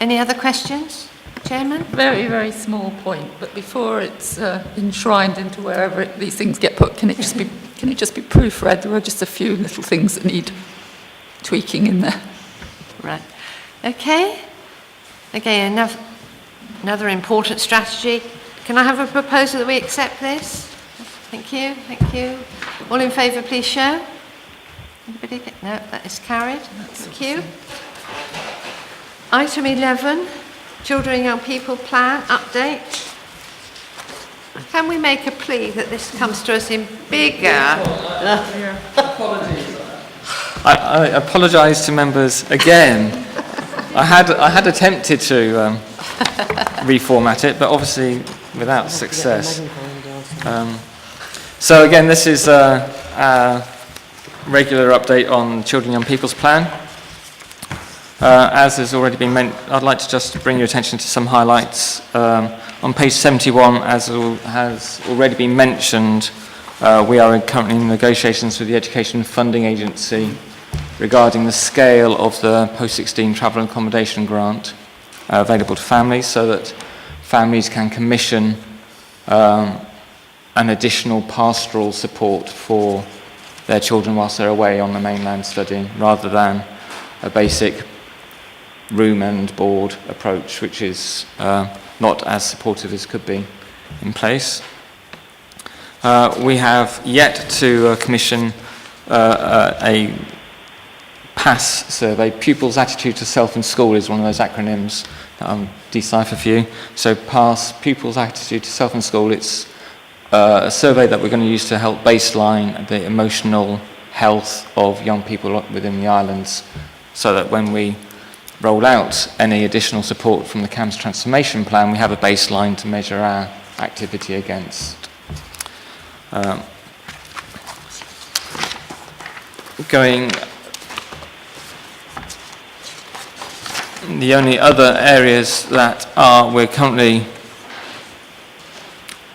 Any other questions? Chairman? Very, very small point, but before it's enshrined into wherever these things get put, can it just be proofread? There are just a few little things that need tweaking in there. Right. Okay. Again, another important strategy. Can I have a proposal that we accept this? Thank you. Thank you. All in favour, please show. Anybody? No, that is carried. Thank you. Item 11. Children and Young People Plan update. Can we make a plea that this comes to us in bigger? I apologise to members again. I had attempted to reformat it, but obviously without success. So again, this is a regular update on Children and Young People's Plan. As has already been mentioned, I'd like to just bring your attention to some highlights. On page 71, as has already been mentioned, we are currently in negotiations with the Education Funding Agency regarding the scale of the post-16 travel and accommodation grant available to families, so that families can commission an additional pastoral support for their children whilst they're away on the mainland studying, rather than a basic room and board approach, which is not as supportive as could be in place. We have yet to commission a PASS survey. Pupils' Attitude to Self and School is one of those acronyms that I'll decipher for you. So PASS, Pupils' Attitude to Self and School, it's a survey that we're going to use to help baseline the emotional health of young people within the islands, so that when we roll out any additional support from the CAMS transformation plan, we have a baseline to measure our activity against. The only other areas that we're currently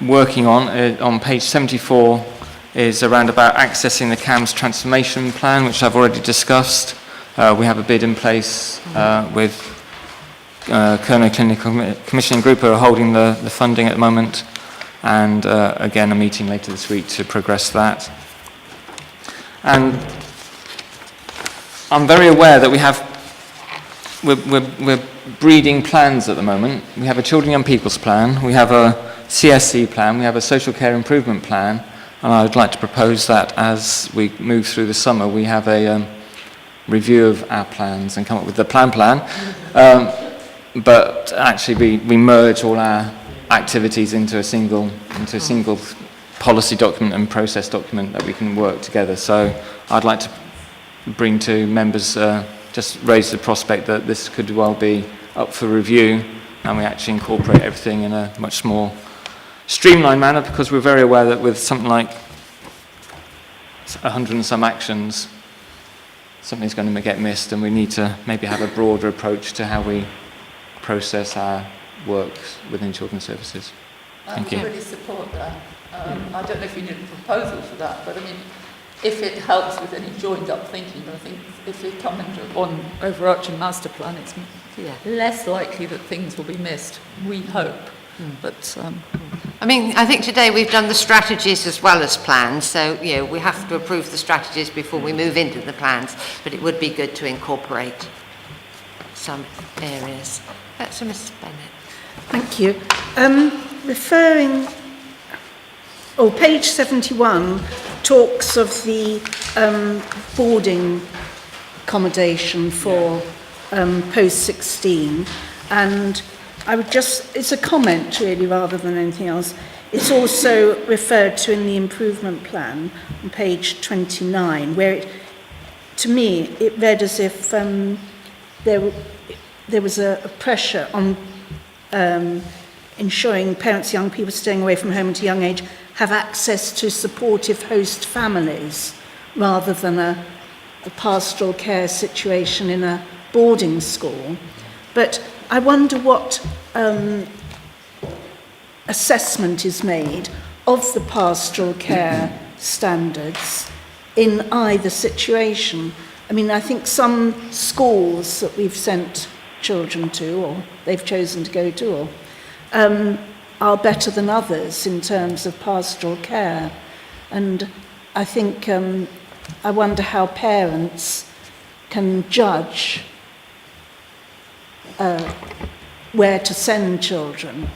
working on page 74 is around about accessing the CAMS transformation plan, which I've already discussed. We have a bid in place with Kerno Clinical Commissioning Group, who are holding the funding at the moment, and again a meeting later this week to progress that. And I'm very aware that we're breeding plans at the moment. We have a Children and Young People's Plan, we have a CSC plan, we have a Social Care Improvement Plan, and I would like to propose that as we move through the summer, we have a review of our plans and come up with the plan. But actually we merge all our activities into a single policy document and process document that we can work together. So I'd like to bring to members, just raise the prospect that this could well be up for review and we actually incorporate everything in a much more streamlined manner, because we're very aware that with something like 100 and some actions, something's going to get missed, and we need to maybe have a broader approach to how we process our work within children's services. Thank you. I really support that. I don't know if you need a proposal for that, but I mean, if it helps with any joined up thinking, I think if we come into one overarching master plan, it's less likely that things will be missed, we hope. But I mean, I think today we've done the strategies as well as plans, so we have to approve the strategies before we move into the plans, but it would be good to incorporate some areas. So Mrs. Bennett. Thank you. Page 71 talks of the boarding accommodation for post-16, and I would it's a comment really rather than anything else. It's also referred to in the improvement plan on page 29, where to me it read as if there was a pressure on ensuring parents, young people staying away from home at a young age have access to supportive host families rather than a pastoral care situation in a boarding school. But I wonder what assessment is made of the pastoral care standards in either situation. I mean, I think some schools that we've sent children to, or they've chosen to go to, are better than others in terms of pastoral care. And I think, I wonder how parents can judge where to send children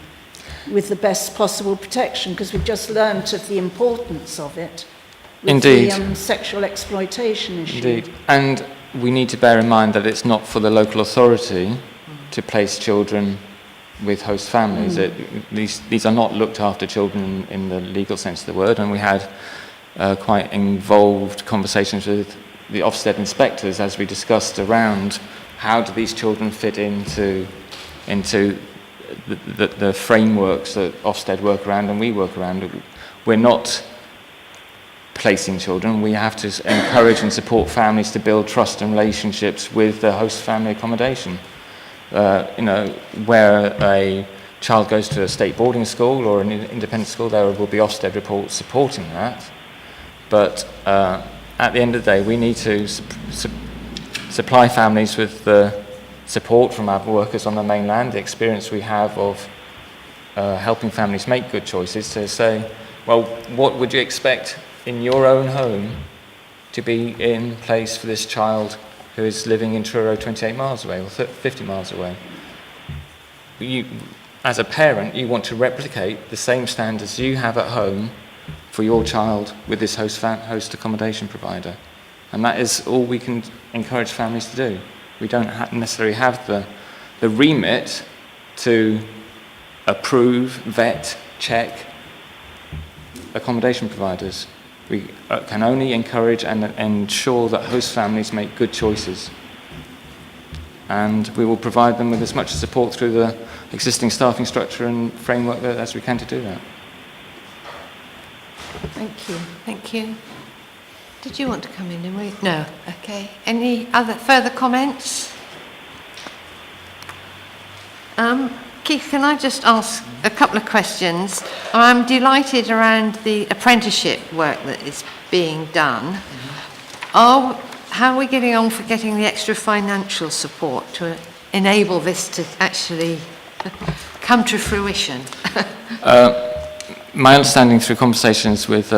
with the best possible protection, because we've just learnt of the importance of it with Indeed. the sexual exploitation issue. Indeed. And we need to bear in mind that it's not for the local authority to place children with host families. These are not looked after children in the legal sense of the word, and we had quite involved conversations with the Ofsted inspectors as we discussed around how do these children fit into the frameworks that Ofsted work around and we work around. We're not placing children. We have to encourage and support families to build trust and relationships with the host family accommodation. Where a child goes to a state boarding school or an independent school, there will be Ofsted reports supporting that. But at the end of the day, we need to supply families with the support from our workers on the mainland, the experience we have of helping families make good choices, to say, well, what would you expect in your own home to be in place for this child who is living in Truro 28 miles away or 50 miles away? As a parent, you want to replicate the same standards you have at home for your child with this host accommodation provider. And that is all we can encourage families to do. We don't necessarily have the remit to approve, vet, check accommodation providers. We can only encourage and ensure that host families make good choices. And we will provide them with as much support through the existing staffing structure and framework as we can to do that. Thank you. Thank you. Did you want to come in? No. Okay. Any other further comments? Keith, can I just ask a couple of questions? I'm delighted around the apprenticeship work that is being done. How are we getting on for getting the extra financial support to enable this to actually come to fruition? My understanding through conversations with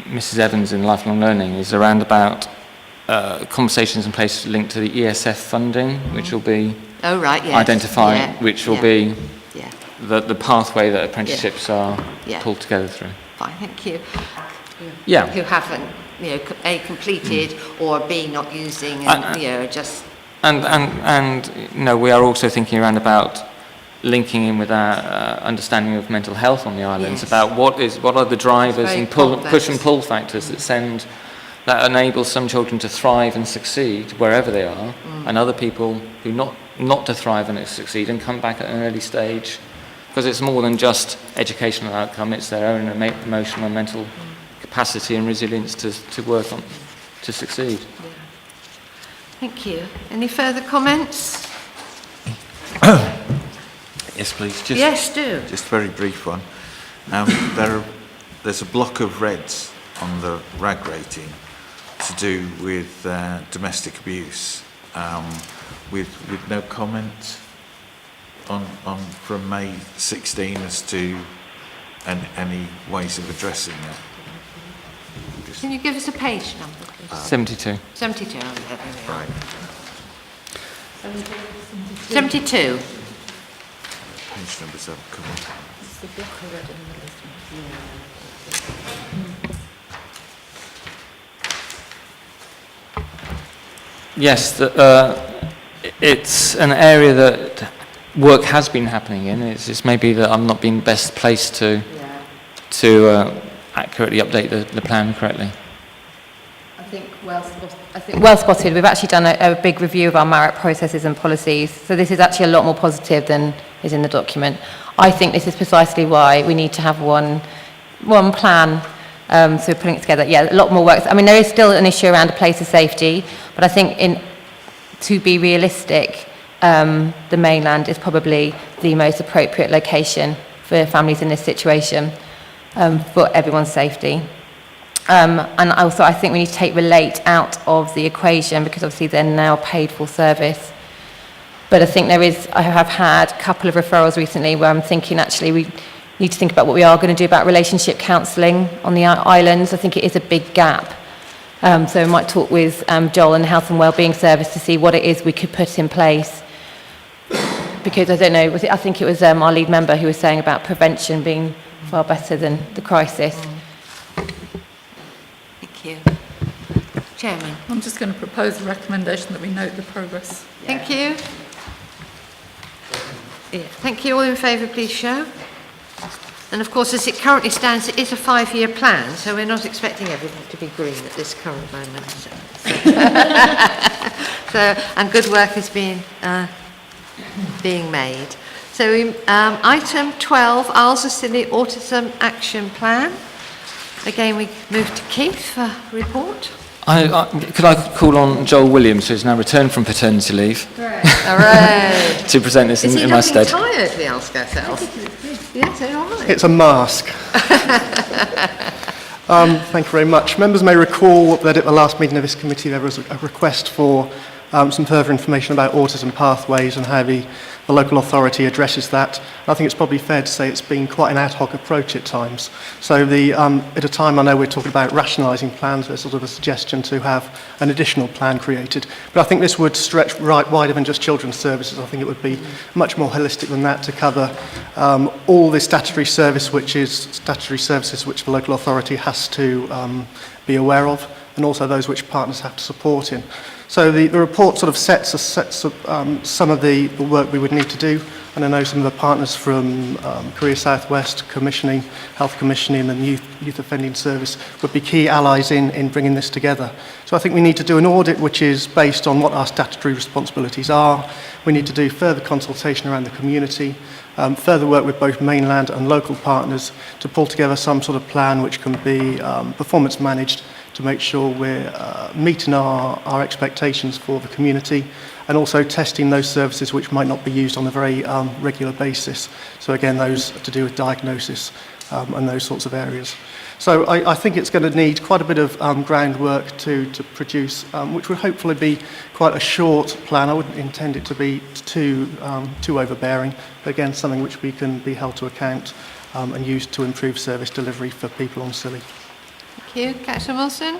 Mrs. Evans in Lifelong Learning is around about conversations in place linked to the ESF funding, which will be identified, which will be the pathway that apprenticeships are pulled together through. Fine, thank you. Yeah. who haven't, A, completed, or B, not using, and, just... And we are also thinking around about linking in with our understanding of mental health on the islands, Yes. about what are the drivers very and complex. push and pull factors that enable some children to thrive and succeed wherever they are, and other people who not to thrive and succeed and come back at an early stage, because it's more than just educational outcome, it's their own emotional and mental capacity and resilience to work on to succeed. Thank you. Any further comments? Yes, please. Yes, do. Just a very brief one. There's a block of reds on the RAG rating to do with domestic abuse, with no comment on from May 16 as to any ways of addressing that. Can you give us a page number, please? 72. 72. Right. 72. Page number 7. Come on. It's the block I read in the middle, Yes, it's an area that work has been happening in. It's maybe that I'm not being best placed to accurately update the plan correctly. I think well spotted. We've actually done a big review of our MARAC processes and policies. So this is actually a lot more positive than is in the document. I think this is precisely why we need to have one plan. So we're putting it together. Yeah, a lot more work. I mean, there is still an issue around a place of safety, but I think to be realistic, the mainland is probably the most appropriate location for families in this situation, for everyone's safety. And also I think we need to take relate out of the equation, because obviously they're now paid for service. But I think I have had a couple of referrals recently where I'm thinking actually we need to think about what we are going to do about relationship counselling on the islands. I think it is a big gap. So I might talk with Joel and the Health and Wellbeing Service to see what it is we could put in place. Because I don't know, I think it was our lead member who was saying about prevention being far better than the crisis. Thank you. Chairman. I'm just going to propose a recommendation that we note the progress. Thank you. Yeah. Thank you. All in favour, please show. And of course, as it currently stands, it is a 5-year plan, so we're not expecting everything to be green at this current moment. And good work is being made. So item 12, Isles of Scilly Autism Action Plan. Again, we move to Keith for report. Could I call on Joel Williams, who's now returned from paternity leave, All right. to present this in my stead? Is he looking tired, we ask ourselves? Yes, all right. It's a mask. Thank you very much. Members may recall that at the last meeting of this committee there was a request for some further information about autism pathways and how the local authority addresses that. I think it's probably fair to say it's been quite an ad hoc approach at times. So at a time I know we're talking about rationalising plans, there's sort of a suggestion to have an additional plan created. But I think this would stretch right wider than just children's services. I think it would be much more holistic than that to cover all the statutory services which the local authority has to be aware of, and also those which partners have to support in. So the report sort of sets some of the work we would need to do, and I know some of the partners from Korea Southwest, Commissioning, Health Commissioning and Youth Offending Service would be key allies in bringing this together. So I think we need to do an audit which is based on what our statutory responsibilities are. We need to do further consultation around the community, further work with both mainland and local partners to pull together some sort of plan which can be performance managed to make sure we're meeting our expectations for the community, and also testing those services which might not be used on a very regular basis. So again, those to do with diagnosis and those sorts of areas. So I think it's going to need quite a bit of groundwork to produce, which would hopefully be quite a short plan. I wouldn't intend it to be too overbearing, but again, something which we can be held to account and use to improve service delivery for people on Scilly. Thank you. Councillor Wilson.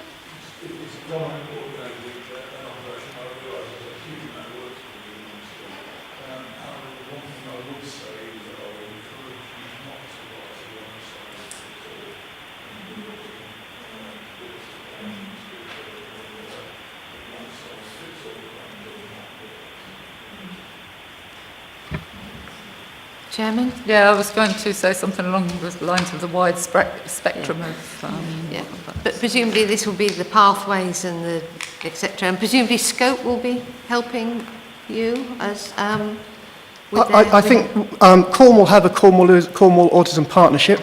Chairman? Yeah, I was going to say something along the lines of the wide spectrum of... Yeah, but presumably this will be the pathways and the etc. And presumably Scope will be helping you as... I think Cornwall have a Cornwall Autism Partnership,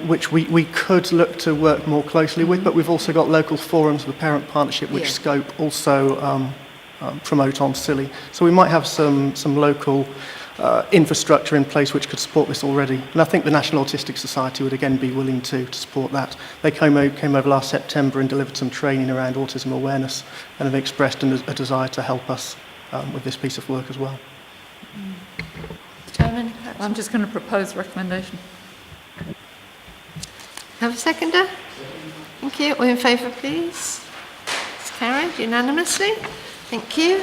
which we could look to work more closely with, but we've also got local forums of the Parent Partnership, which Scope also promote on Scilly. So we might have some local infrastructure in place which could support this already. And I think the National Autistic Society would again be willing to support that. They came over last September and delivered some training around autism awareness and have expressed a desire to help us with this piece of work as well. Chairman? I'm just going to propose recommendation. Have a seconder? Thank you. All in favour, please? It's carried unanimously. Thank you.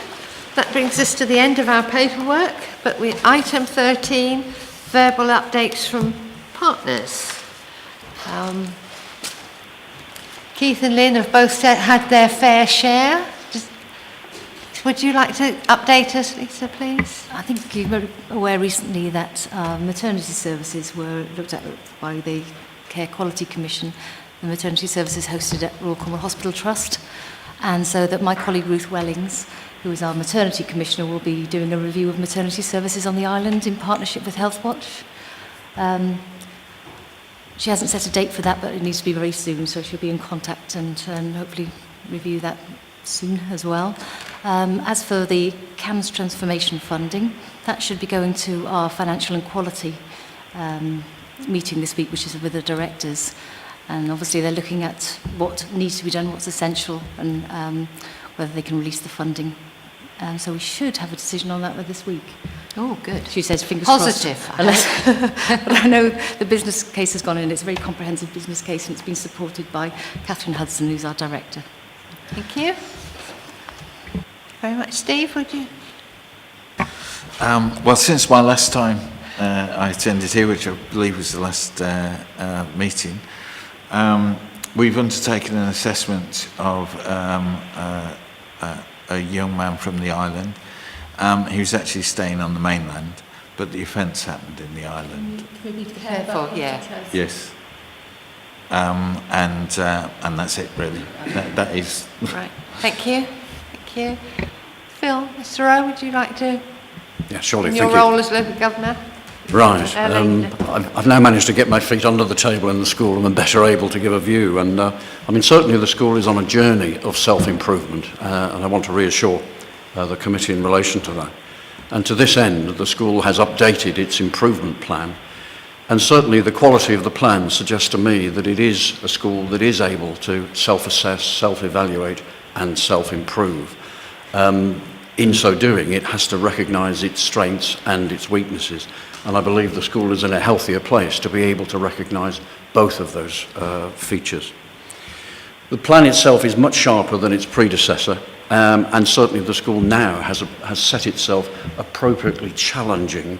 That brings us to the end of our paperwork, but item 13, verbal updates from partners. Keith and Lynn have both had their fair share. Would you like to update us, Lisa, please? I think you were aware recently that maternity services were looked at by the Care Quality Commission. The maternity services hosted at Royal Cornwall Hospital Trust, and so that my colleague Ruth Wellings, who is our maternity commissioner, will be doing a review of maternity services on the island in partnership with Healthwatch. She hasn't set a date for that, but it needs to be very soon, so she'll be in contact and hopefully review that soon as well. As for the CAMS transformation funding, that should be going to our financial and quality meeting this week, which is with the directors. And obviously they're looking at what needs to be done, what's essential, and whether they can release the funding. So we should have a decision on that this week. Oh, good. She says fingers Positive, crossed. Unless, but I know the business case has gone in. It's a very comprehensive business case, and it's been supported by Catherine Hudson, who's our director. Thank you. Very much. Steve, would you? Well, since my last time I attended here, which I believe was the last meeting, we've undertaken an assessment of a young man from the island. He was actually staying on the mainland, but the offence happened in the island. Can we be careful? Yeah. Yes. And that's it, really. That is... Right. Thank you. Thank you. Phil, Mr. Rowe, would you like to... Yeah, surely. In your role as local governor? Right. I've now managed to get my feet under the table in the school and I'm better able to give a view. And I mean, certainly the school is on a journey of self-improvement, and I want to reassure the committee in relation to that. And to this end, the school has updated its improvement plan. And certainly the quality of the plan suggests to me that it is a school that is able to self-assess, self-evaluate and self-improve. In so doing, it has to recognise its strengths and its weaknesses. And I believe the school is in a healthier place to be able to recognise both of those features. The plan itself is much sharper than its predecessor, and certainly the school now has set itself appropriately challenging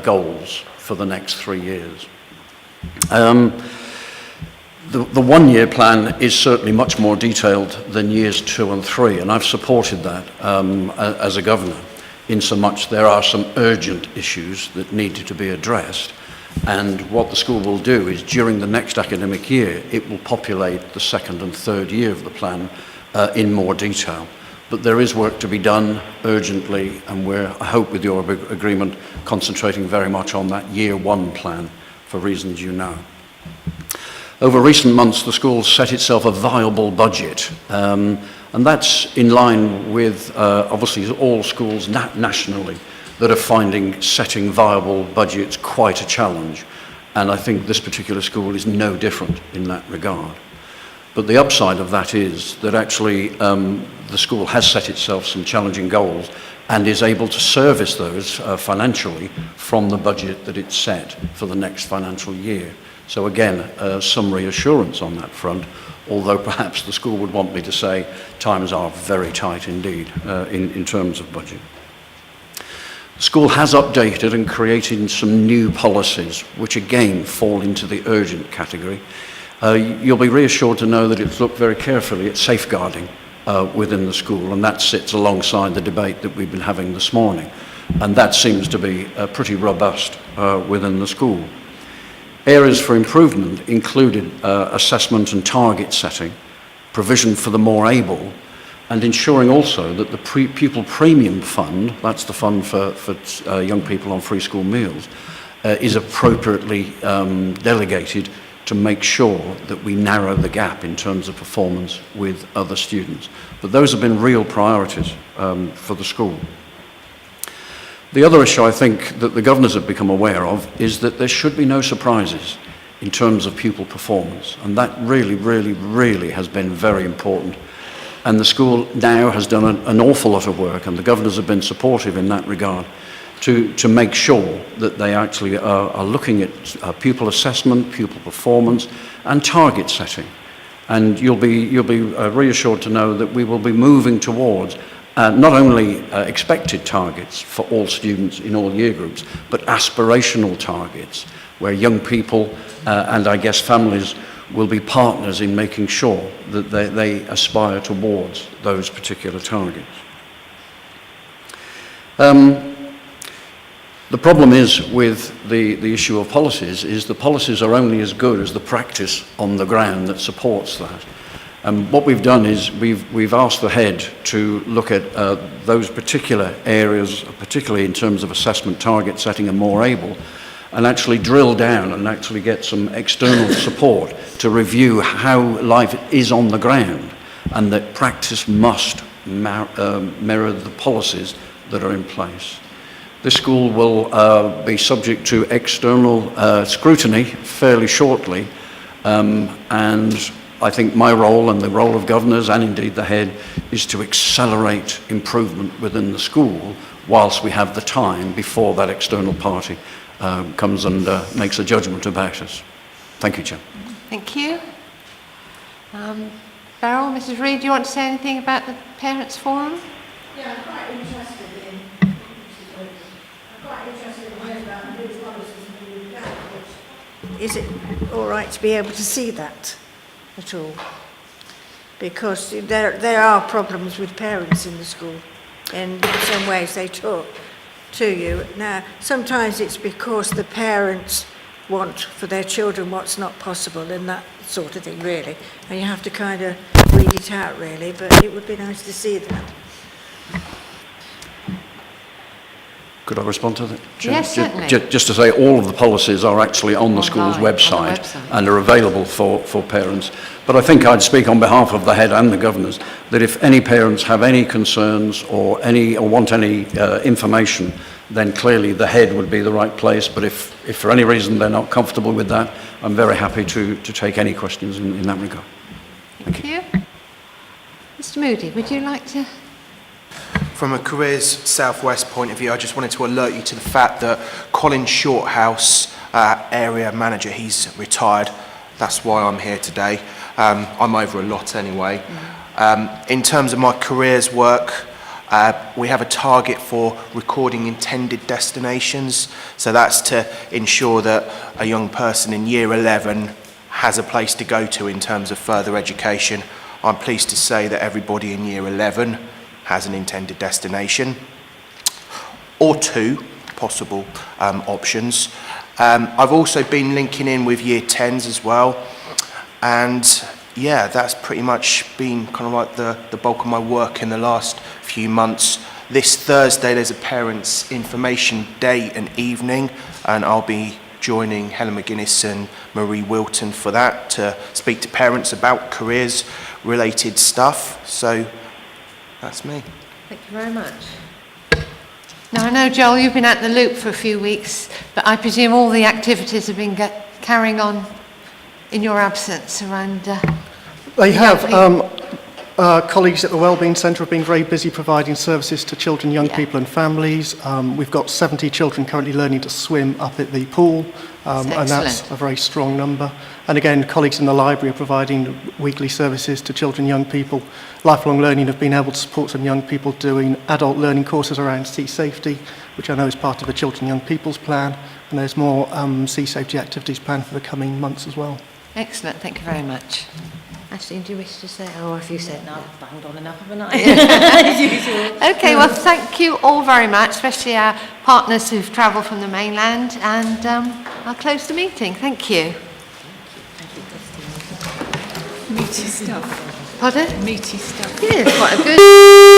goals for the next 3 years. The one-year plan is certainly much more detailed than years 2 and 3, and I've supported that as a governor, in so much there are some urgent issues that needed to be addressed, and what the school will do is during the next academic year it will populate the 2nd and 3rd year of the plan in more detail. But there is work to be done urgently, and we're, I hope with your agreement, concentrating very much on that year 1 plan for reasons you know. Over recent months, the school set itself a viable budget, and that's in line with, obviously, all schools nationally that are finding setting viable budgets quite a challenge. And I think this particular school is no different in that regard. But the upside of that is that actually the school has set itself some challenging goals and is able to service those financially from the budget that it's set for the next financial year. So again, some reassurance on that front, although perhaps the school would want me to say times are very tight indeed in terms of budget. The school has updated and created some new policies, which again fall into the urgent category. You'll be reassured to know that it's looked very carefully at safeguarding within the school, and that sits alongside the debate that we've been having this morning. and that seems to be pretty robust within the school. Areas for improvement included assessment and target setting, provision for the more able, and ensuring also that the pupil premium fund, that's the fund for young people on free school meals, is appropriately delegated to make sure that we narrow the gap in terms of performance with other students. But those have been real priorities for the school. The other issue I think that the governors have become aware of is that there should be no surprises in terms of pupil performance, and that really has been very important. And the school now has done an awful lot of work, and the governors have been supportive in that regard, to make sure that they actually are looking at pupil assessment, pupil performance, and target setting. And you'll be reassured to know that we will be moving towards not only expected targets for all students in all year groups, but aspirational targets, where young people and I guess families will be partners in making sure that they aspire towards those particular targets. The problem is with the issue of policies is the policies are only as good as the practice on the ground that supports that. And what we've done is we've asked the head to look at those particular areas, particularly in terms of assessment, target setting and more able, and actually drill down and actually get some external support to review how life is on the ground, and that practice must mirror the policies that are in place. This school will be subject to external scrutiny fairly shortly, and I think my role and the role of governors and indeed the head is to accelerate improvement within the school whilst we have the time before that external party comes and makes a judgment about us. Thank you, Chair. Thank you. Beryl, Mrs. Reid, do you want to say anything about the Parents' Forum? Yeah, I'm quite interested in hearing about new policies and new guidelines. Is it all right to be able to see that at all? Because there are problems with parents in the school in some ways they talk to you. Now, sometimes it's because the parents want for their children what's not possible and that sort of thing, really. And you have to kind of read it out, really, but it would be nice to see that. Could I respond to that, Chair? Yes, certainly. Just to say, all of the policies are actually on the school's website and are available for parents. But I think I'd speak on behalf of the head and the governors that if any parents have any concerns or want any information, then clearly the head would be the right place. But if for any reason they're not comfortable with that, I'm very happy to take any questions in that regard. Thank you. Mr. Moody, would you like to? From a Careers Southwest point of view, I just wanted to alert you to the fact that Colin Shorthouse, area manager, he's retired. That's why I'm here today. I'm over a lot anyway. In terms of my careers work, we have a target for recording intended destinations. So that's to ensure that a young person in year 11 has a place to go to in terms of further education. I'm pleased to say that everybody in year 11 has an intended destination, or two possible options. I've also been linking in with year 10s as well, and yeah, that's pretty much been kind of like the bulk of my work in the last few months. This Thursday there's a Parents' Information Day and Evening, and I'll be joining Helen McGuinness and Marie Wilton for that to speak to parents about careers related stuff. So that's me. Thank you very much. Now, I know, Joel, you've been at the Loop for a few weeks, but I presume all the activities have been carrying on in your absence around... They have. Colleagues at the Wellbeing Centre have been very busy providing services to children, young people and families. We've got 70 children currently learning to swim up at the pool, and that's a very strong number. And again, colleagues in the library are providing weekly services to children, young people. Lifelong Learning have been able to support some young people doing adult learning courses around sea safety, which I know is part of the Children Young People's Plan, and there's more sea safety activities planned for the coming months as well. Excellent, thank you very much. Ashley, do you wish to say? Oh, if you said no, I've banged on enough, haven't I? As usual. Okay, well, thank you all very much, especially our partners who've travelled from the mainland, and I'll close the meeting. Thank you. Meaty stuff. Pardon? Meaty stuff. Yeah, quite a good...